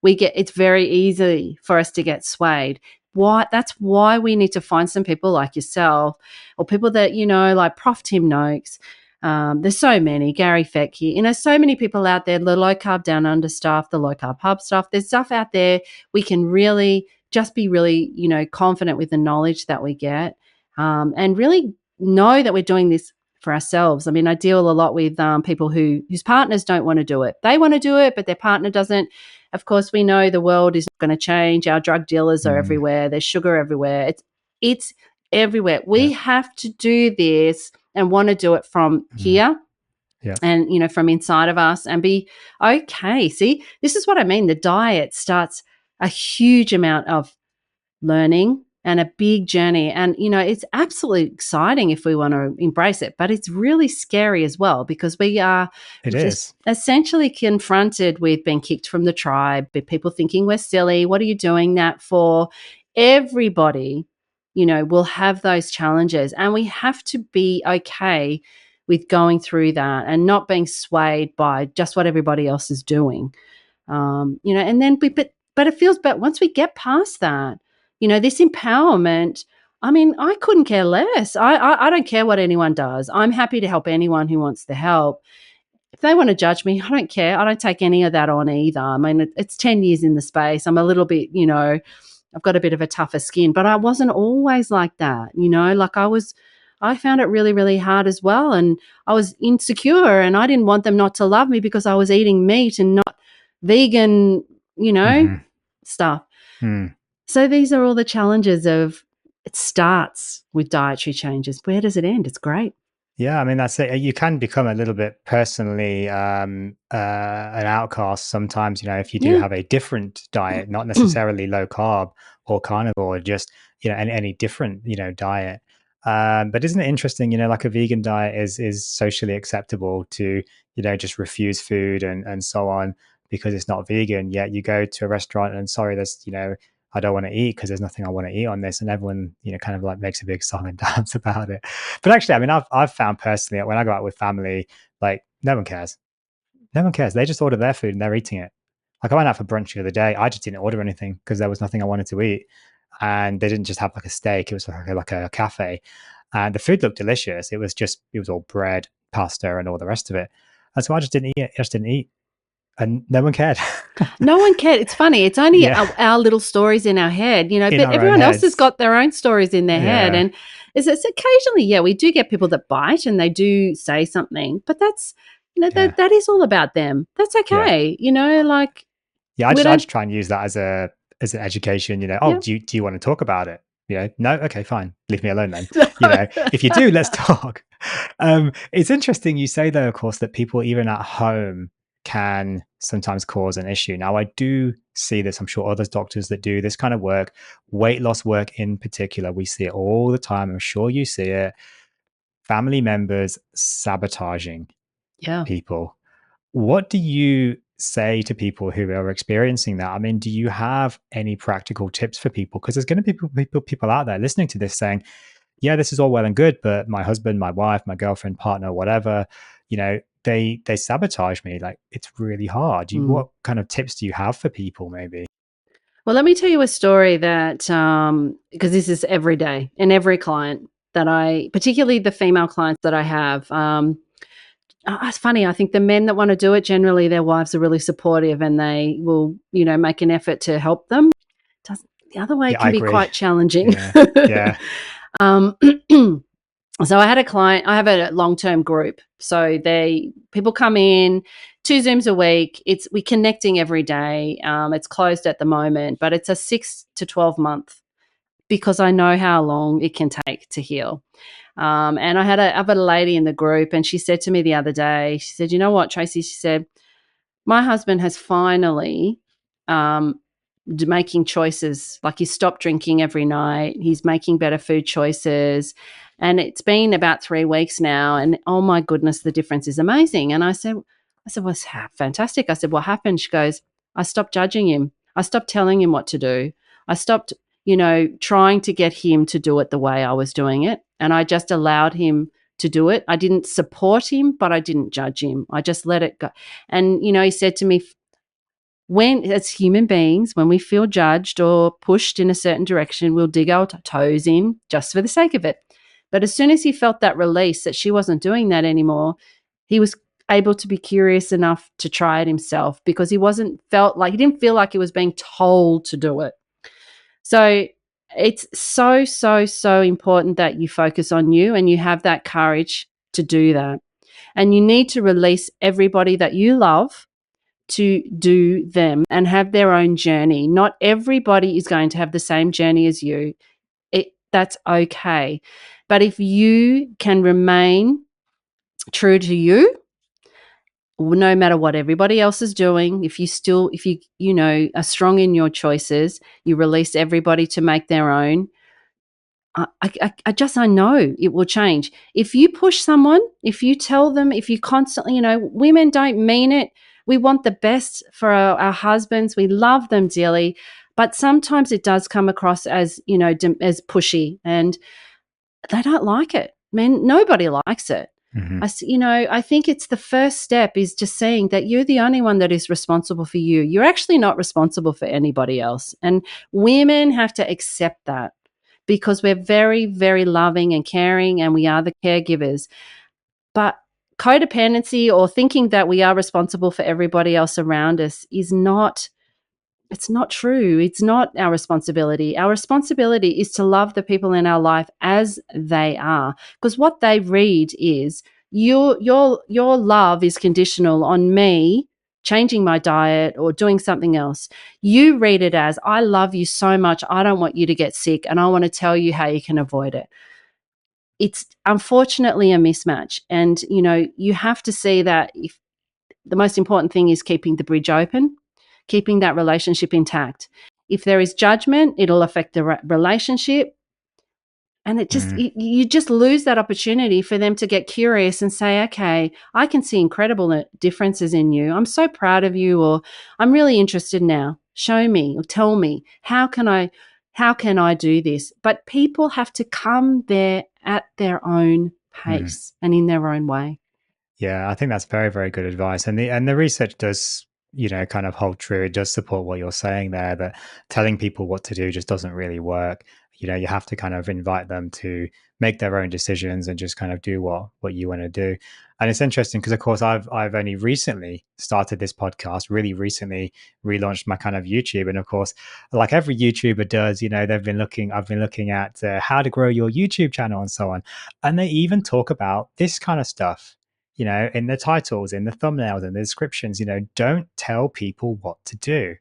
it's very easy for us to get swayed. That's why we need to find some people like yourself, or people that like Prof Tim Noakes. There's so many, Gary Fettke, so many people out there, the low carb down under stuff, the low carb hub stuff. There's stuff out there we can really just be really confident with the knowledge that we get, and really know that we're doing this for ourselves. I mean, I deal a lot with people whose partners don't want to do it. They want to do it, but their partner doesn't. Of course, we know the world is not going to change. Our drug dealers are everywhere. There's sugar everywhere. It's everywhere. We have to do this and want to do it from here and, from inside of us, and be okay. See, this is what I mean. The diet starts a huge amount of learning and a big journey. And, it's absolutely exciting if we want to embrace it, but it's really scary as well, because we are essentially confronted with being kicked from the tribe, with people thinking we're silly. What are you doing that for? Everybody, will have those challenges, and we have to be okay with going through that and not being swayed by just what everybody else is doing. And then but it feels, but once we get past that, this empowerment, I mean, I couldn't care less. I don't care what anyone does. I'm happy to help anyone who wants to help. If they want to judge me, I don't care. I don't take any of that on either. I mean, it's 10 years in the space. I'm a little bit, I've got a bit of a tougher skin, but I wasn't always like that, like I found it really, really hard as well. And I was insecure and I didn't want them not to love me because I was eating meat and not vegan, stuff. Mm. So these are all the challenges of it starts with dietary changes. Where does it end? It's great. Yeah, I mean that's it. You can become a little bit personally an outcast sometimes. If you do Yeah. have a different diet, not necessarily low carb or carnivore, just any different diet. But isn't it interesting? Like a vegan diet is socially acceptable to just refuse food and so on because it's not vegan. Yet you go to a restaurant and sorry, there's I don't want to eat because there's nothing I want to eat on this, and everyone kind of like makes a big song and dance about it. But actually, I mean, I've found personally when I go out with family, like no one cares. No one cares. They just order their food and they're eating it. Like I went out for brunch the other day. I just didn't order anything because there was nothing I wanted to eat, and they didn't just have like a steak. It was like a cafe, and the food looked delicious. It was all bread, pasta, and all the rest of it. And so I just didn't eat it. I just didn't eat, and no one cared. No one cared. It's funny. It's only Yeah, our little stories in our head, in but our own everyone else has heads. got their own stories in their head. Yeah, And it's occasionally, yeah, we do get people that bite and they do say something, but that's, yeah, that is all about them. That's yeah. okay. Like Yeah, I we just I don't, just try and use that as an education. Oh, yeah. do you want to talk about it? No, okay, fine, leave me alone then. If you do, let's talk. It's interesting you say though, of course, that people even at home can sometimes cause an issue. Now, I do see this. I'm sure others doctors that do this kind of work, weight loss work in particular, we see it all the time. I'm sure you see it. Family members sabotaging Yeah. people. What do you say to people who are experiencing that? I mean, do you have any practical tips for people? Because there's going to be people out there listening to this saying, "Yeah, this is all well and good, but my husband, my wife, my girlfriend, partner, whatever, they sabotage me. Like it's really hard." Mm. What kind of tips do you have for people? Maybe. Well, let me tell you a story that, because this is every day and every client that particularly the female clients that I have, it's funny. I think the men that want to do it, generally their wives are really supportive and they will, make an effort to help them. The other way Yeah, I can be agree. quite challenging. Yeah, yeah, um, so I had a client, I have a long-term group. So people come in 2 Zooms a week. We're connecting every day. It's closed at the moment, but it's a 6 to 12 month because I know how long it can take to heal. And I've got a lady in the group and she said to me the other day, she said, "You know what, Tracey?" She said, "My husband has finally um, making choices. Like he stopped drinking every night. He's making better food choices. And it's been about 3 weeks now. And oh my goodness, the difference is amazing." And I said, "Well, it's fantastic." I said, "What happened?" She goes, "I stopped judging him. I stopped telling him what to do. I stopped, trying to get him to do it the way I was doing it. And I just allowed him to do it. I didn't support him, but I didn't judge him. I just let it go." And, he said to me, when as human beings, when we feel judged or pushed in a certain direction, we'll dig our toes in just for the sake of it. But as soon as he felt that release that she wasn't doing that anymore, he was able to be curious enough to try it himself because he didn't feel like he was being told to do it. So it's so, so, so important that you focus on you and you have that courage to do that. And you need to release everybody that you love to do them and have their own journey. Not everybody is going to have the same journey as you. That's okay. But if you can remain true to you, no matter what everybody else is doing, if you are strong in your choices, you release everybody to make their own. I know it will change. If you push someone, if you tell them, if you constantly, women don't mean it. We want the best for our husbands. We love them dearly, but sometimes it does come across as, as pushy and they don't like it. Man, nobody likes it. hmm I think it's the first step is just saying that you're the only one that is responsible for you. You're actually not responsible for anybody else. And women have to accept that because we're very, very loving and caring and we are the caregivers. But codependency or thinking that we are responsible for everybody else around us is not It's not true. It's not our responsibility. Our responsibility is to love the people in our life as they are. Because what they read is your love is conditional on me changing my diet or doing something else. You read it as, I love you so much. I don't want you to get sick and I want to tell you how you can avoid it. It's unfortunately a mismatch. And, you have to see that if the most important thing is keeping the bridge open, keeping that relationship intact. If there is judgment, it'll affect the relationship. And you just lose that opportunity for them to get curious and say, okay, I can see incredible differences in you. I'm so proud of you, or I'm really interested now. Show me or tell me, how can I do this? But people have to come there at their own pace and in their own way. Yeah, I think that's very, very good advice. And the research does, kind of hold true. It does support what you're saying there, that telling people what to do just doesn't really work. You have to kind of invite them to make their own decisions and just kind of do what you want to do. And it's interesting because, of course, I've only recently started this podcast, really recently relaunched my kind of YouTube. And of course, like every YouTuber does, I've been looking at how to grow your YouTube channel and so on. And they even talk about this kind of stuff, in the titles, in the thumbnails, in the descriptions. Don't tell people what to do.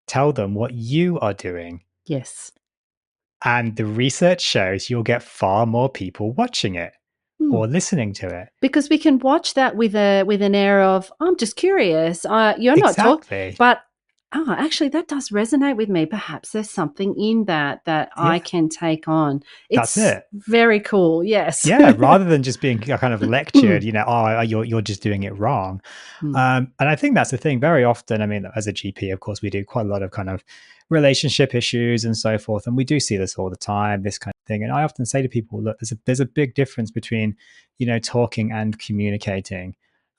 Tell them what you are doing. Yes. And the research shows you'll get far more people watching it or listening to it. Because we can watch that with an air of, I'm just curious. You're not talking, Exactly. but actually, that does resonate with me. Perhaps there's something in that I Yeah, can take on. that's It's it. very cool. Yes. Yeah, rather than just being kind of lectured, you're just doing it wrong. And I think that's the thing. Very often, I mean, as a GP, of course, we do quite a lot of kind of relationship issues and so forth, and we do see this all the time, this kind of thing. And I often say to people, look, there's a big difference between, talking and communicating,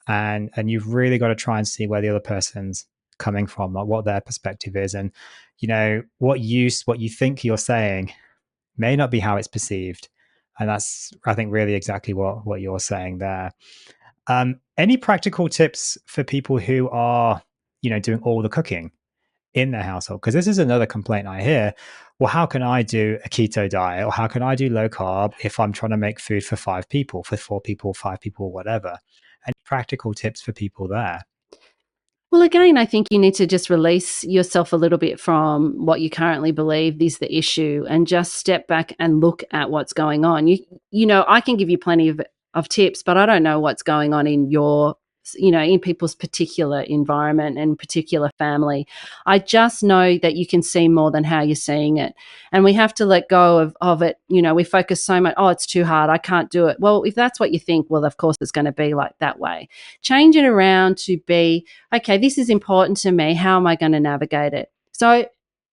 and you've really got to try and see where the other person's coming from, like what their perspective is, and what you think you're saying may not be how it's perceived. And that's, I think, really exactly what you're saying there. Any practical tips for people who are, doing all the cooking in their household? Because this is another complaint I hear. Well, how can I do a keto diet, or how can I do low carb if I'm trying to make food for 5 people, for 4 people, 5 people, whatever? Any practical tips for people there? Well, again, I think you need to just release yourself a little bit from what you currently believe is the issue and just step back and look at what's going on. I can give you plenty of tips, but I don't know what's going on in in people's particular environment and particular family. I just know that you can see more than how you're seeing it. And we have to let go of it. We focus so much, oh, it's too hard, I can't do it. Well, if that's what you think, well, of course it's going to be like that way. Change it around to be, okay, this is important to me. How am I going to navigate it? So,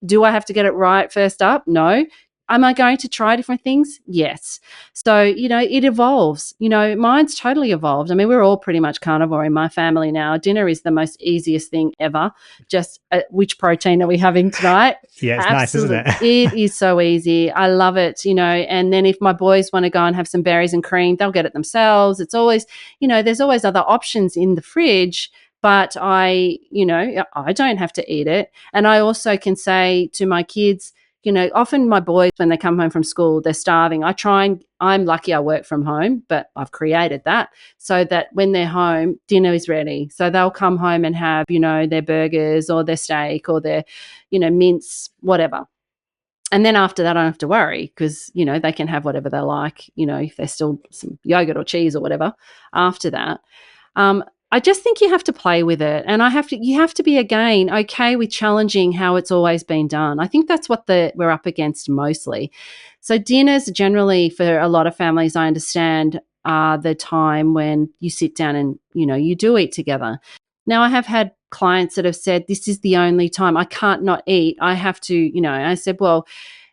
do I have to get it right first up? No. Am I going to try different things? Yes. So, it evolves. Mine's totally evolved. I mean, we're all pretty much carnivore in my family now. Dinner is the most easiest thing ever. Just which protein are we having tonight? Yeah, it's nice, isn't Absolutely. it? It is so easy. I love it, and then if my boys want to go and have some berries and cream, they'll get it themselves. It's always, there's always other options in the fridge, but I don't have to eat it. And I also can say to my kids, often my boys, when they come home from school, they're starving. I'm lucky I work from home, but I've created that so that when they're home, dinner is ready. So they'll come home and have, their burgers or their steak or their, mince, whatever. And then after that, I don't have to worry because, they can have whatever they like, if there's still some yogurt or cheese or whatever after that. I just think you have to play with it, and you have to be, again, okay with challenging how it's always been done. I think that's what we're up against mostly. So dinners generally for a lot of families, I understand, are the time when you sit down and, you do eat together. Now, I have had clients that have said, this is the only time I can't not eat. I have to, I said, well,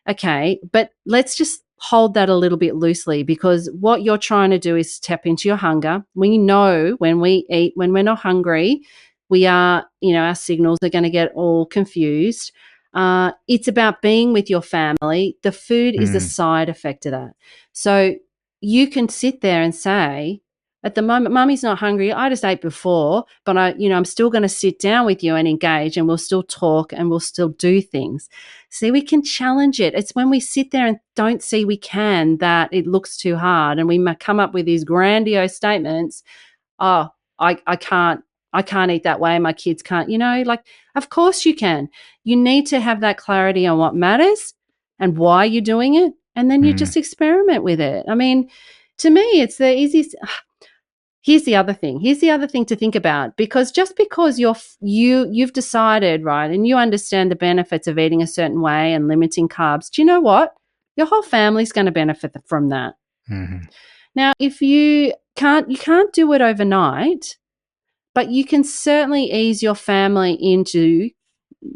okay, but let's just hold that a little bit loosely, because what you're trying to do is tap into your hunger. We know when we eat, when we're not hungry, we are, our signals are going to get all confused. It's about being with your family. The food is a side effect of that. So you can sit there and say, at the moment, Mummy's not hungry. I just ate before, but I'm still going to sit down with you and engage, and we'll still talk and we'll still do things. See, we can challenge it. It's when we sit there and don't see we can that it looks too hard, and we come up with these grandiose statements. Oh, I can't eat that way. My kids can't, of course you can. You need to have that clarity on what matters and why you're doing it. And then you just experiment with it. I mean, to me, it's the easiest. Here's the other thing. Here's the other thing to think about, because just because you've decided, right, and you understand the benefits of eating a certain way and limiting carbs, do you know what? Your whole family's going to benefit from that. Mm-hmm. Now, if you can't do it overnight, but you can certainly ease your family into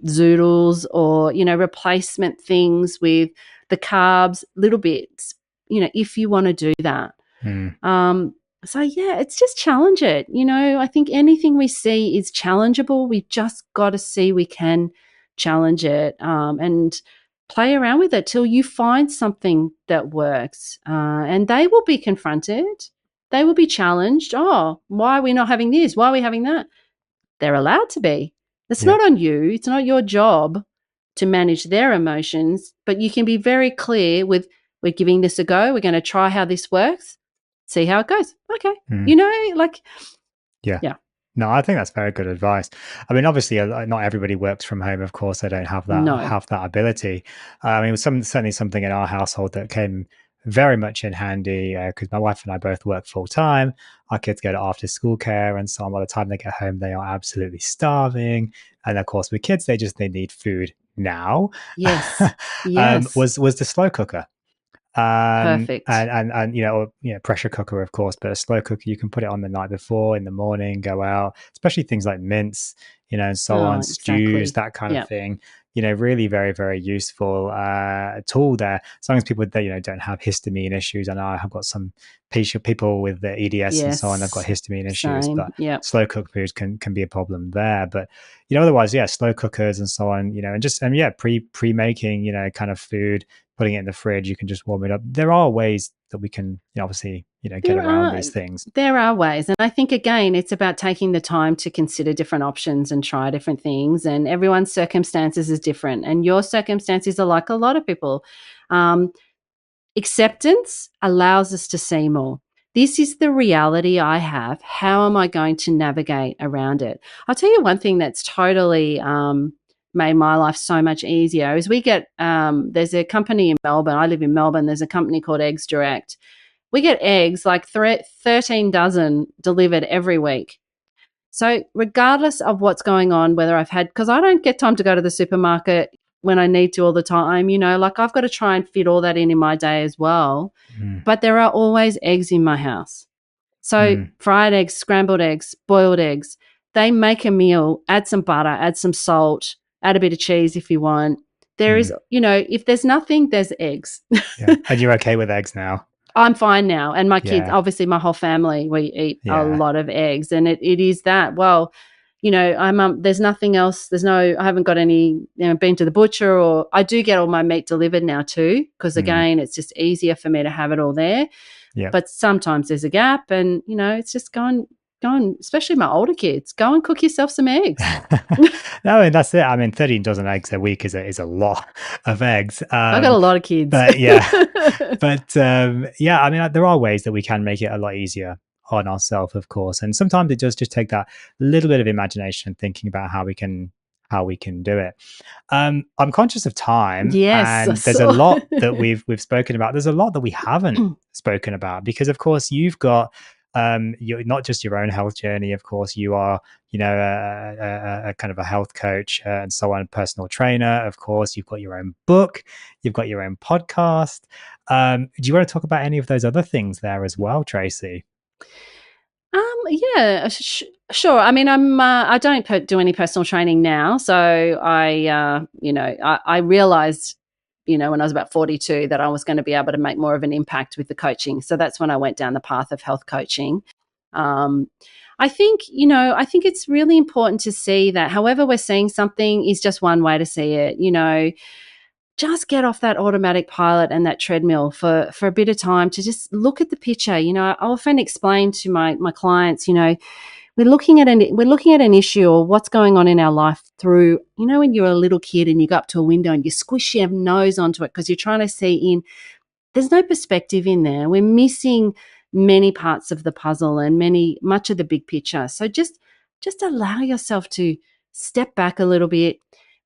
zoodles or, replacement things with the carbs, little bits, if you want to do that. So, yeah, it's just challenge it. I think anything we see is challengeable. We've just got to see we can challenge it and play around with it till you find something that works. And they will be confronted. They will be challenged. Oh, why are we not having this? Why are we having that? They're allowed to be. It's not on you. It's not your job to manage their emotions, but you can be very clear with, we're giving this a go. We're going to try how this works. See how it goes. Okay. Yeah. No, I think that's very good advice. I mean, obviously, not everybody works from home. Of course, they don't have that ability. I mean, it was certainly something in our household that came very much in handy because my wife and I both work full time. Our kids go to after school care, and so on. By the time they get home, they are absolutely starving. And of course, with kids, they need food now. Yes. Yes. Was the slow cooker. Perfect. And pressure cooker, of course, but a slow cooker, you can put it on the night before, in the morning, go out, especially things like mince, and so on, stews, that kind of thing. Really very, very useful tool there. As long as people that don't have histamine issues. I know I have got some people with the EDS and so on. They've got histamine issues, but slow cooked foods can be a problem there. But otherwise, slow cookers and so on. And pre-making kind of food, putting it in the fridge, you can just warm it up. There are ways that we can obviously get around these things. There are ways, and I think again it's about taking the time to consider different options and try different things, and everyone's circumstances is different, and your circumstances are like a lot of people. Acceptance allows us to see more. This is the reality I have. How am I going to navigate around it? I'll tell you one thing that's totally made my life so much easier is we get there's a company in Melbourne. I live in Melbourne. There's a company called Eggs Direct. We get eggs, like 13 dozen delivered every week. So regardless of what's going on, whether because I don't get time to go to the supermarket when I need to all the time, I've got to try and fit all that in my day as well. But there are always eggs in my house. So fried eggs, scrambled eggs, boiled eggs, they make a meal, add some butter, add some salt, add a bit of cheese if you want. There is, if there's nothing, there's eggs. And you're okay with eggs now? I'm fine now. And my kids, obviously my whole family, we eat a lot of eggs. And it is that, well, there's nothing else. I haven't got any, been to the butcher, or I do get all my meat delivered now too. Because again, it's just easier for me to have it all there. Yeah. But sometimes there's a gap, and, it's just going, especially my older kids, go and cook yourself some eggs. No, and that's it. I mean, 13 dozen eggs a week is a lot of eggs. I've got a lot of kids. But I mean, there are ways that we can make it a lot easier on ourselves, of course. And sometimes it does just take that little bit of imagination, thinking about how we can do it. I'm conscious of time. Yes, and there's a lot that we've spoken about. There's a lot that we haven't spoken about, because of course you've got you're not just your own health journey. Of course, you are, a kind of a health coach and so on, personal trainer. Of course, you've got your own book, you've got your own podcast. Do you want to talk about any of those other things there as well, Tracey? Yeah, sure. I mean, I don't do any personal training now, so I realized, when I was about 42, that I was going to be able to make more of an impact with the coaching. So that's when I went down the path of health coaching. I think it's really important to see that however we're seeing something is just one way to see it. just get off that automatic pilot and that treadmill for a bit of time to just look at the picture. I often explain to my clients, we're looking at an issue or what's going on in our life through, when you're a little kid and you go up to a window and you squish your nose onto it because you're trying to see in. There's no perspective in there. We're missing many parts of the puzzle and much of the big picture. So just allow yourself to step back a little bit,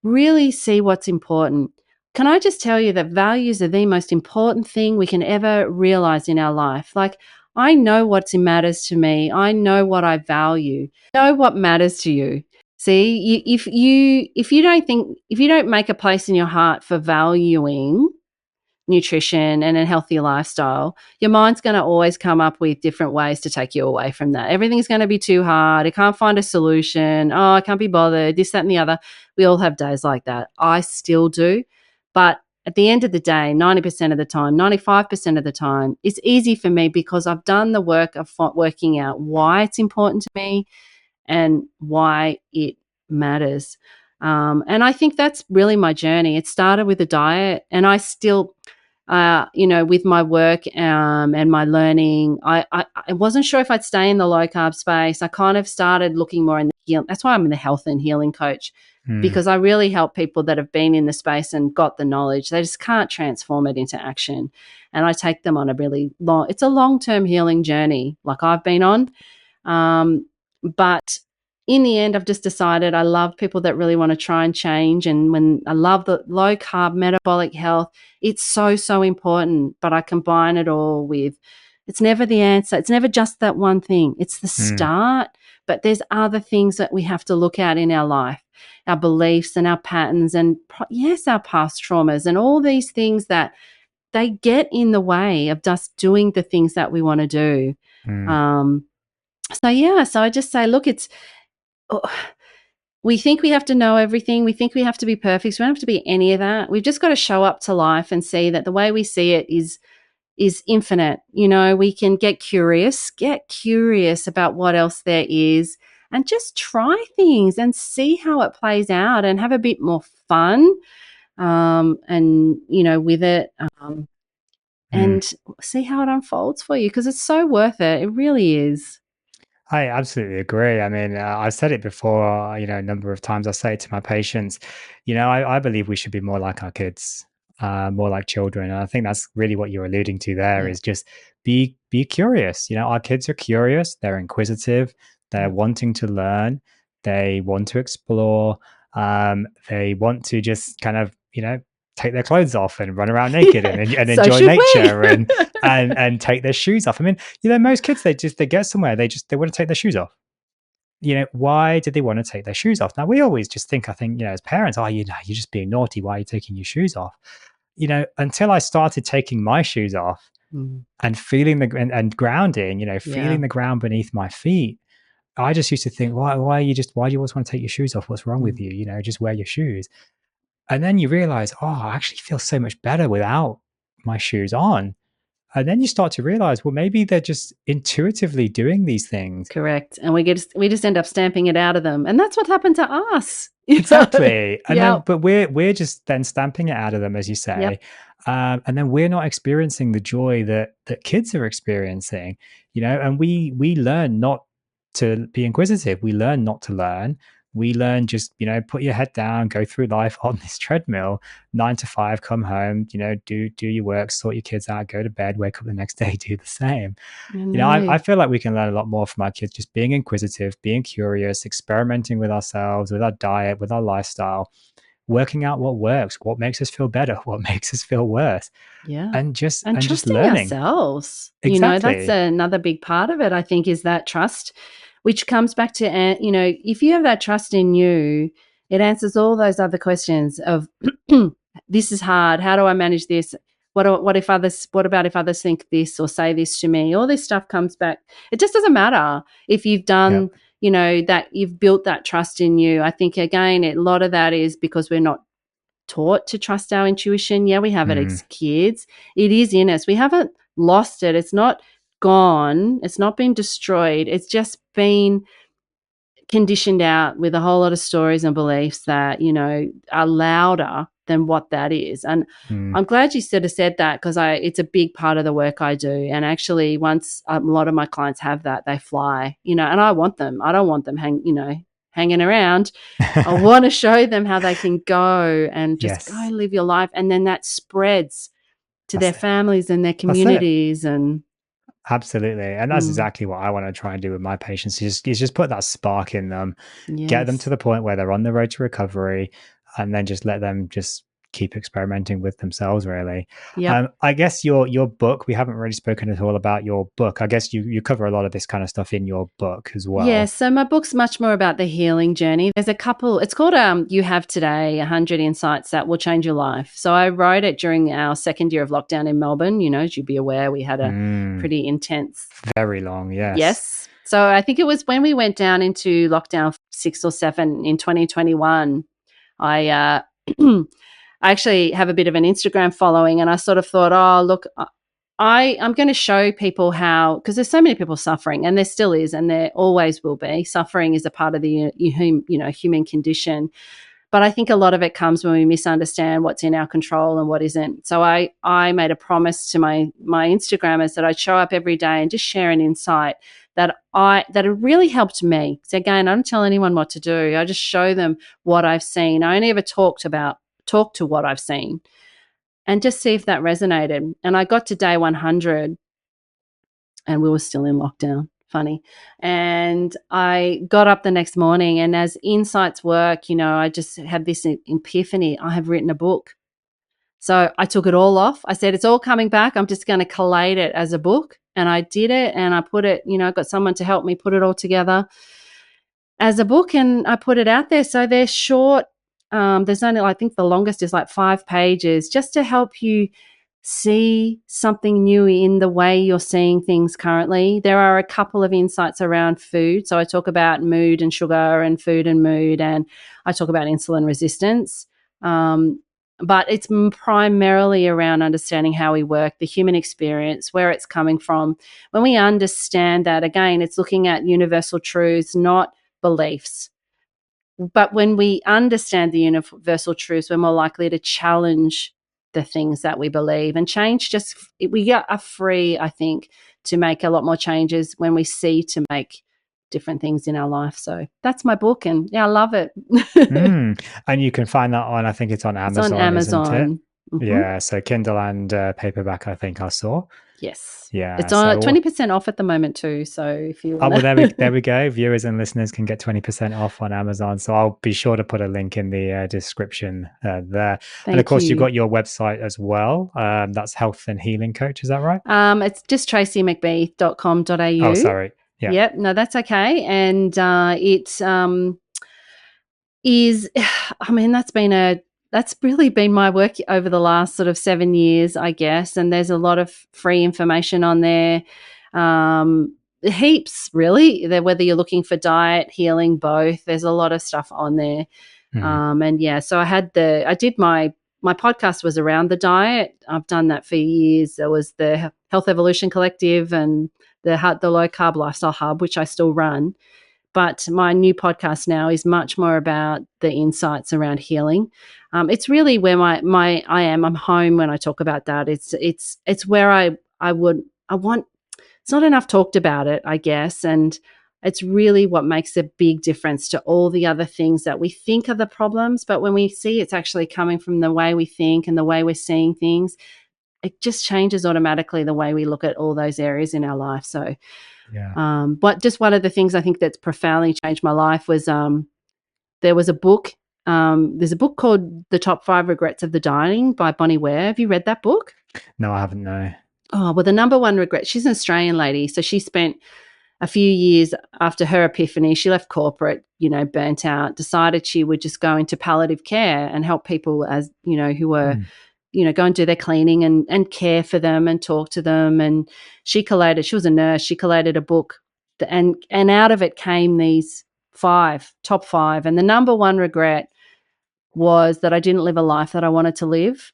really see what's important. Can I just tell you that values are the most important thing we can ever realize in our life? Like, I know what matters to me. I know what I value. I know what matters to you. See, if you don't make a place in your heart for valuing nutrition and a healthy lifestyle, your mind's going to always come up with different ways to take you away from that. Everything's going to be too hard. It can't find a solution. Oh, I can't be bothered. This, that, and the other. We all have days like that. I still do. But at the end of the day, 90% of the time, 95% of the time, it's easy for me because I've done the work of working out why it's important to me and why it matters. And I think that's really my journey. It started with a diet, and I still, with my work and my learning, I wasn't sure if I'd stay in the low carb space. I kind of started looking more in the healing. That's why I'm the health and healing coach, because I really help people that have been in the space and got the knowledge. They just can't transform it into action. And I take them on it's a long-term healing journey like I've been on. But in the end, I've just decided I love people that really want to try and change. And when I love the low carb metabolic health, it's so, so important. But I combine it all with, it's never the answer. It's never just that one thing. It's the start. But there's other things that we have to look at in our life, our beliefs and our patterns and, yes, our past traumas and all these things that they get in the way of just doing the things that we want to do. So I just say, look, we think we have to know everything. We think we have to be perfect. So we don't have to be any of that. We've just got to show up to life and see that the way we see it is infinite. We can get curious about what else there is and just try things and see how it plays out and have a bit more fun, with it, and see how it unfolds for you, because it's so worth it. It really is. I absolutely agree. I mean, I've said it before, a number of times. I say it to my patients, I believe we should be more like our kids, more like children. And I think that's really what you're alluding to there, is just be curious. Our kids are curious. They're inquisitive. They're wanting to learn. They want to explore. They want to just kind of, take their clothes off and run around naked and So enjoy should nature and take their shoes off. I mean, most kids, they get somewhere, they want to take their shoes off. Why did they want to take their shoes off? Now, we always just think, as parents, you're just being naughty. Why are you taking your shoes off? Until I started taking my shoes off and feeling and grounding, feeling the ground beneath my feet, I just used to think, why do you always want to take your shoes off? What's wrong with you? Just wear your shoes. And then you realize, I actually feel so much better without my shoes on. And then you start to realize, well, maybe they're just intuitively doing these things. Correct. And we just end up stamping it out of them. And that's what happened to us. Exactly. And then, but we're just then stamping it out of them, as you say. And then we're not experiencing the joy that kids are experiencing, and we learn not to be inquisitive. We learn not to learn. We learn just, put your head down, go through life on this treadmill, 9 to 5, come home, do your work, sort your kids out, go to bed, wake up the next day, do the same. I feel like we can learn a lot more from our kids, just being inquisitive, being curious, experimenting with ourselves, with our diet, with our lifestyle, working out what works, what makes us feel better, what makes us feel worse. And just learning ourselves. Exactly. That's another big part of it, I think, is that trust, which comes back to, if you have that trust in you, it answers all those other questions of, this is hard. How do I manage this? What about if others think this or say this to me? All this stuff comes back. It just doesn't matter if you've done, that you've built that trust in you. I think, again, a lot of that is because we're not taught to trust our intuition. Yeah, we have it as kids. It is in us. We haven't lost it. It's not gone. It's not been destroyed. It's just been conditioned out with a whole lot of stories and beliefs that, are louder than what that is. And Mm. I'm glad you sort of said that, because it's a big part of the work I do. And actually, once a lot of my clients have that, they fly, and I want them. I don't want them hanging around. I want to show them how they can go and just go Yes. live your life. And then that spreads to That's their it. families and their That's it. communities. And Absolutely. And that's exactly what I want to try and do with my patients is just put that spark in them, get them to yes. the point where they're on the road to recovery, and then just let them just keep experimenting with themselves, really. Yep. I guess your book, we haven't really spoken at all about your book. I guess you cover a lot of this kind of stuff in your book as Yeah, well. so my book's much more about the healing journey. There's a couple, it's called You Have Today, 100 Insights That Will Change Your Life. So I wrote it during our second year of lockdown in Melbourne. As you'd be aware, we had a Mm, pretty intense. very long, yes. Yes. So I think it was when we went down into lockdown 6 or 7 in 2021. I I actually have a bit of an Instagram following, and I sort of thought, oh, look, I'm going to show people how, because there's so many people suffering, and there still is, and there always will be. Suffering is a part of the human condition. But I think a lot of it comes when we misunderstand what's in our control and what isn't. So I made a promise to my Instagrammers that I'd show up every day and just share an insight that it really helped me. So again, I don't tell anyone what to do. I just show them what I've seen. I only ever talk to what I've seen, and just see if that resonated. And I got to day 100 and we were still in lockdown. Funny. And I got up the next morning, and as insights work, I just had this epiphany. I have written a book. So I took it all off. I said, it's all coming back. I'm just going to collate it as a book. And I did it, and I put it, I got someone to help me put it all together as a book, and I put it out there. So they're short. There's only, I think the longest is like 5 pages, just to help you see something new in the way you're seeing things currently. There are a couple of insights around food. So I talk about mood and sugar and food and mood, and I talk about insulin resistance. But it's primarily around understanding how we work, the human experience, where it's coming from. When we understand that, again, it's looking at universal truths, not beliefs. But when we understand the universal truths, we're more likely to challenge the things that we believe, and change. We are free, I think, to make a lot more changes when we see to make different things in our life. So that's my book, and yeah, I love it. Mm. And you can find that on, I think it's on It's on Amazon, isn't it? Amazon. Hmm. Yeah, so Kindle and paperback, I think I saw. Yes, Yeah, it's on so 20% off at the moment too. So if you oh, want well, there to, we go. Viewers and listeners can get 20% off on Amazon. So I'll be sure to put a link in the description there. And of thank course, you've you. got your website as well. That's Health and Healing Coach. Is that right? It's just Oh, tracymcbeath.com.au. sorry. Yeah. Yep, no, that's okay. And it is, I mean, that's really been my work over the last sort of 7 years, I guess. And there's a lot of free information on there. Heaps, really. Whether you're looking for diet, healing, both, there's a lot of stuff on there. Mm. And yeah, so I did my podcast was around the diet. I've done that for years. There was the Health Evolution Collective and the Low Carb Lifestyle Hub, which I still run. But my new podcast now is much more about the insights around healing. It's really where I am. I'm home when I talk about that. It's where I want. It's not enough talked about it, I guess, and it's really what makes a big difference to all the other things that we think are the problems. But when we see it's actually coming from the way we think and the way we're seeing things, it just changes automatically the way we look at all those areas in our life. So Yeah. but just one of the things I think that's profoundly changed my life was there was a book. There's a book called The Top 5 Regrets of the Dying by Bonnie Ware. Have you read that book? No, I haven't. No. Oh, well, the number one regret, she's an Australian lady. So she spent a few years after her epiphany, she left corporate, burnt out, decided she would just go into palliative care and help people who were Mm. Go and do their cleaning and care for them and talk to them. And she was a nurse. She collated a book, and out of it came these top 5. And the number one regret was that I didn't live a life that I wanted to live.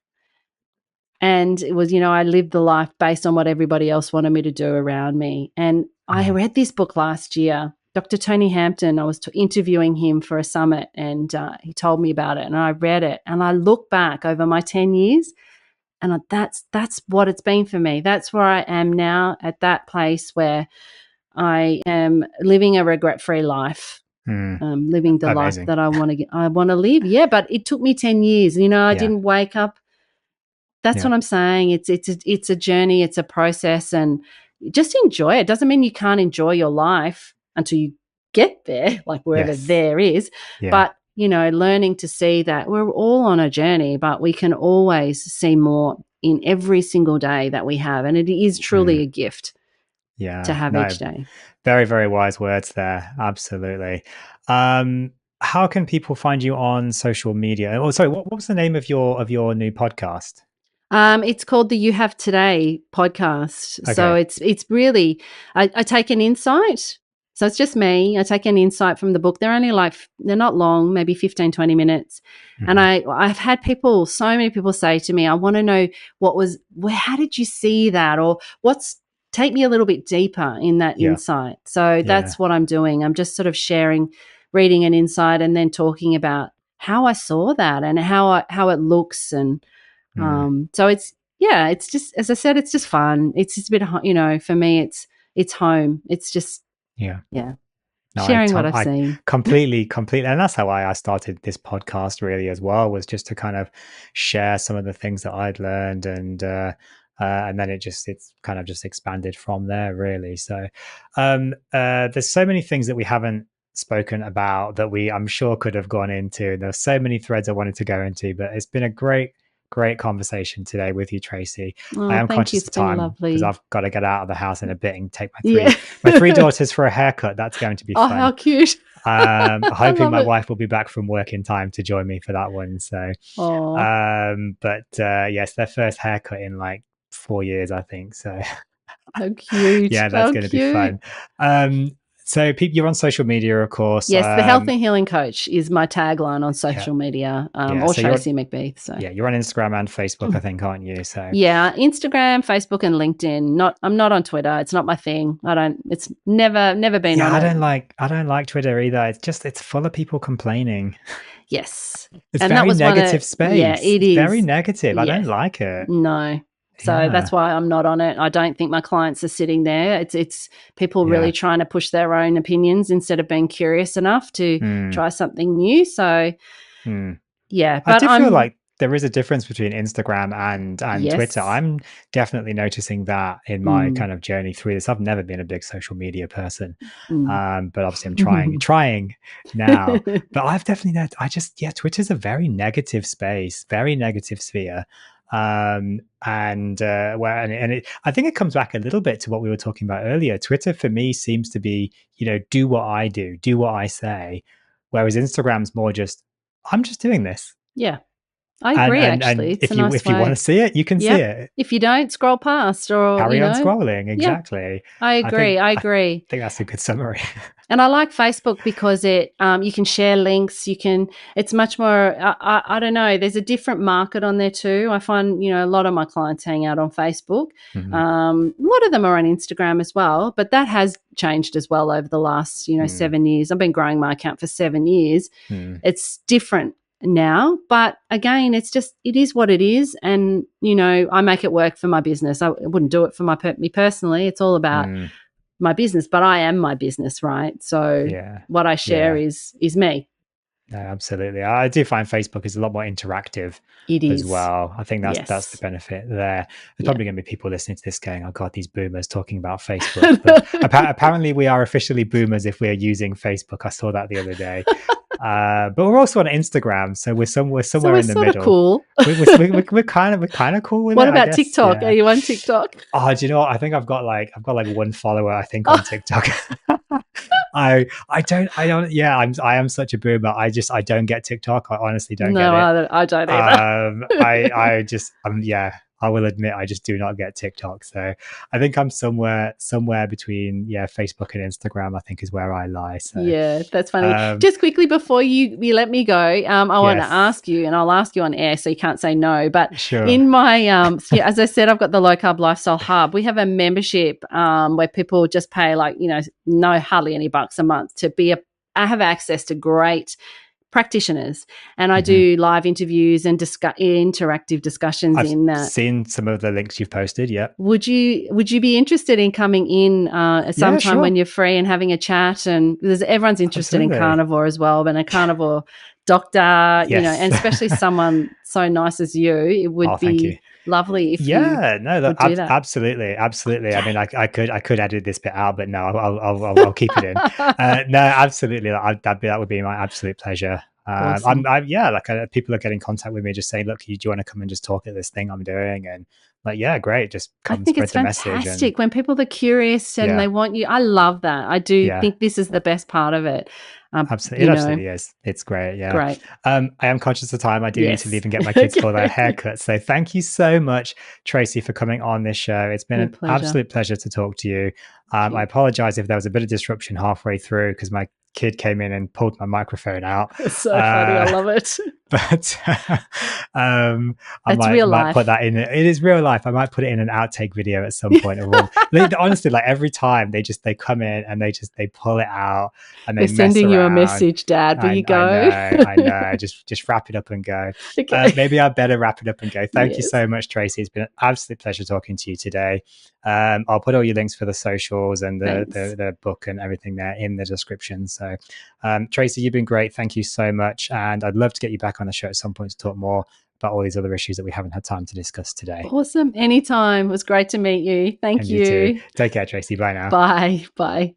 And it was, I lived the life based on what everybody else wanted me to do around me. And I Mm. read this book last year, Dr. Tony Hampton. I was interviewing him for a summit, and he told me about it, and I read it, and I look back over my 10 years, and that's what it's been for me. That's where I am now, at that place where I am living a regret-free life, living the Amazing. life that I want to live. Yeah, but it took me 10 years. You know, I didn't wake up. That's what I'm saying. It's a journey. It's a process, and just enjoy it. Doesn't mean you can't enjoy your life until you get there, like wherever there is. Yeah. But, you know, learning to see that we're all on a journey, but we can always see more in every single day that we have. And it is truly a gift to have each day. Very, very wise words there. Absolutely. How can people find you on social media? Oh, sorry, what was the name of your new podcast? It's called the You Have Today podcast. Okay. So it's really, I take an insight. So it's just me. I take an insight from the book. They're not long, maybe 15, 20 minutes. And I've had so many people say to me, I want to know how did you see that? Or take me a little bit deeper in that insight. So that's what I'm doing. I'm just sort of reading an insight and then talking about how I saw that and how it looks. And so it's just, as I said, it's just fun. It's just a bit, you know, for me, it's home. It's just, No, sharing what I've seen. Completely. And that's how I started this podcast really as well, was just to kind of share some of the things that I'd learned, and then it's kind of just expanded from there really. So there's so many things that we haven't spoken about that I'm sure could have gone into. There's so many threads I wanted to go into, but it's been a great conversation today with you, Tracey. I am conscious of time because I've got to get out of the house in a bit and take my three daughters for a haircut. That's going to be fun. Oh, how cute. Hoping my wife will be back from work in time to join me for that one. So, yes, their first haircut in like 4 years, I think. So, how cute. Yeah, that's going to be fun. So you're on social media, of course. Yes, the Health and Healing Coach is my tagline on social media, or so Tracey McBeath. So you're on Instagram and Facebook, I think, aren't you? So Instagram, Facebook, and LinkedIn. I'm not on Twitter. It's not my thing. It's never been on. I don't like Twitter either. It's full of people complaining. Yes, it's very negative space. Yeah, it is very negative. I don't like it. No. So that's why I'm not on it. I don't think my clients are sitting there. It's people really trying to push their own opinions instead of being curious enough to try something new. So, but I do feel like there is a difference between Instagram and Twitter. I'm definitely noticing that in my kind of journey through this. I've never been a big social media person, but obviously I'm trying now. But I've definitely Twitter's a very negative space, very negative sphere. I think it comes back a little bit to what we were talking about earlier. Twitter for me seems to be, you know, do what I do what I say, whereas Instagram's more just, I'm just doing this. Yeah, I agree. Actually, if you want to see it, you can see it. If you don't, scroll past or carry on scrolling. Exactly. I agree. I think that's a good summary. And I like Facebook because it you can share links. It's much more. I don't know. There's a different market on there too. I find, you know, a lot of my clients hang out on Facebook. A lot of them are on Instagram as well, but that has changed as well over the last 7 years. I've been growing my account for 7 years. It's different now, but again, it is what it is, and you know, I make it work for my business. I wouldn't do it for me personally. It's all about my business, but I am my business, right? So what I share is me. No, absolutely. I do find Facebook is a lot more interactive as well. I think that's the benefit there. There's probably going to be people listening to this going, oh God, these boomers talking about Facebook. But apparently we are officially boomers if we're using Facebook. I saw that the other day. But we're also on Instagram, so we're somewhere in the middle. Cool. We're kind of cool with it. What about TikTok? Are you on TikTok? Oh, do you know what? I think I've got like one follower, I think, on TikTok. I am such a boomer. I don't get TikTok. I honestly don't get it. No, I don't either. I will admit I just do not get TikTok. So I think I'm somewhere between Facebook and Instagram, I think is where I lie. So yeah, that's funny. Just quickly before you let me go, I want to yes. ask you, and I'll ask you on air, so you can't say no. But Sure. in my as I said, I've got the Low Carb Lifestyle Hub. We have a membership where people just pay hardly any bucks a month to be I have access to great practitioners, and I do live interviews and interactive discussions in that. I've seen some of the links you've posted. Yeah. Would you be interested in coming in sometime sure. when you're free and having a chat? And everyone's interested in carnivore as well, but a carnivore doctor, and especially someone so nice as you, it would be lovely if absolutely. I mean, I could edit this bit out, but no, I'll keep it in. No, absolutely, that would be my absolute pleasure. Awesome. People are getting in contact with me, just saying, "Look, do you want to come and just talk at this thing I'm doing?" And great, just come. I think it's fantastic when people are curious and they want you. I love that. I do think this is the best part of it. Absolutely, it absolutely is. It's great. Yeah, great. I am conscious of time. I do need to leave and get my kids for their haircut. So thank you so much, Tracey, for coming on this show. It's been an absolute pleasure to talk to you. I apologize if there was a bit of disruption halfway through because my kid came in and pulled my microphone out. It's so funny. I love it. But I might put that in. It is real life. I might put it in an outtake video at some point. Honestly, every time they come in and they pull it out and they're sending you a message, Dad. Will you go? I know. Just wrap it up and go. Okay. Maybe I better wrap it up and go. Thank you so much, Tracey. It's been an absolute pleasure talking to you today. I'll put all your links for the socials and the book and everything there in the description. So, Tracey, you've been great. Thank you so much. And I'd love to get you back on the show at some point to talk more about all these other issues that we haven't had time to discuss today. Awesome. Anytime. It was great to meet you. Thank you. Take care, Tracey. Bye now. Bye.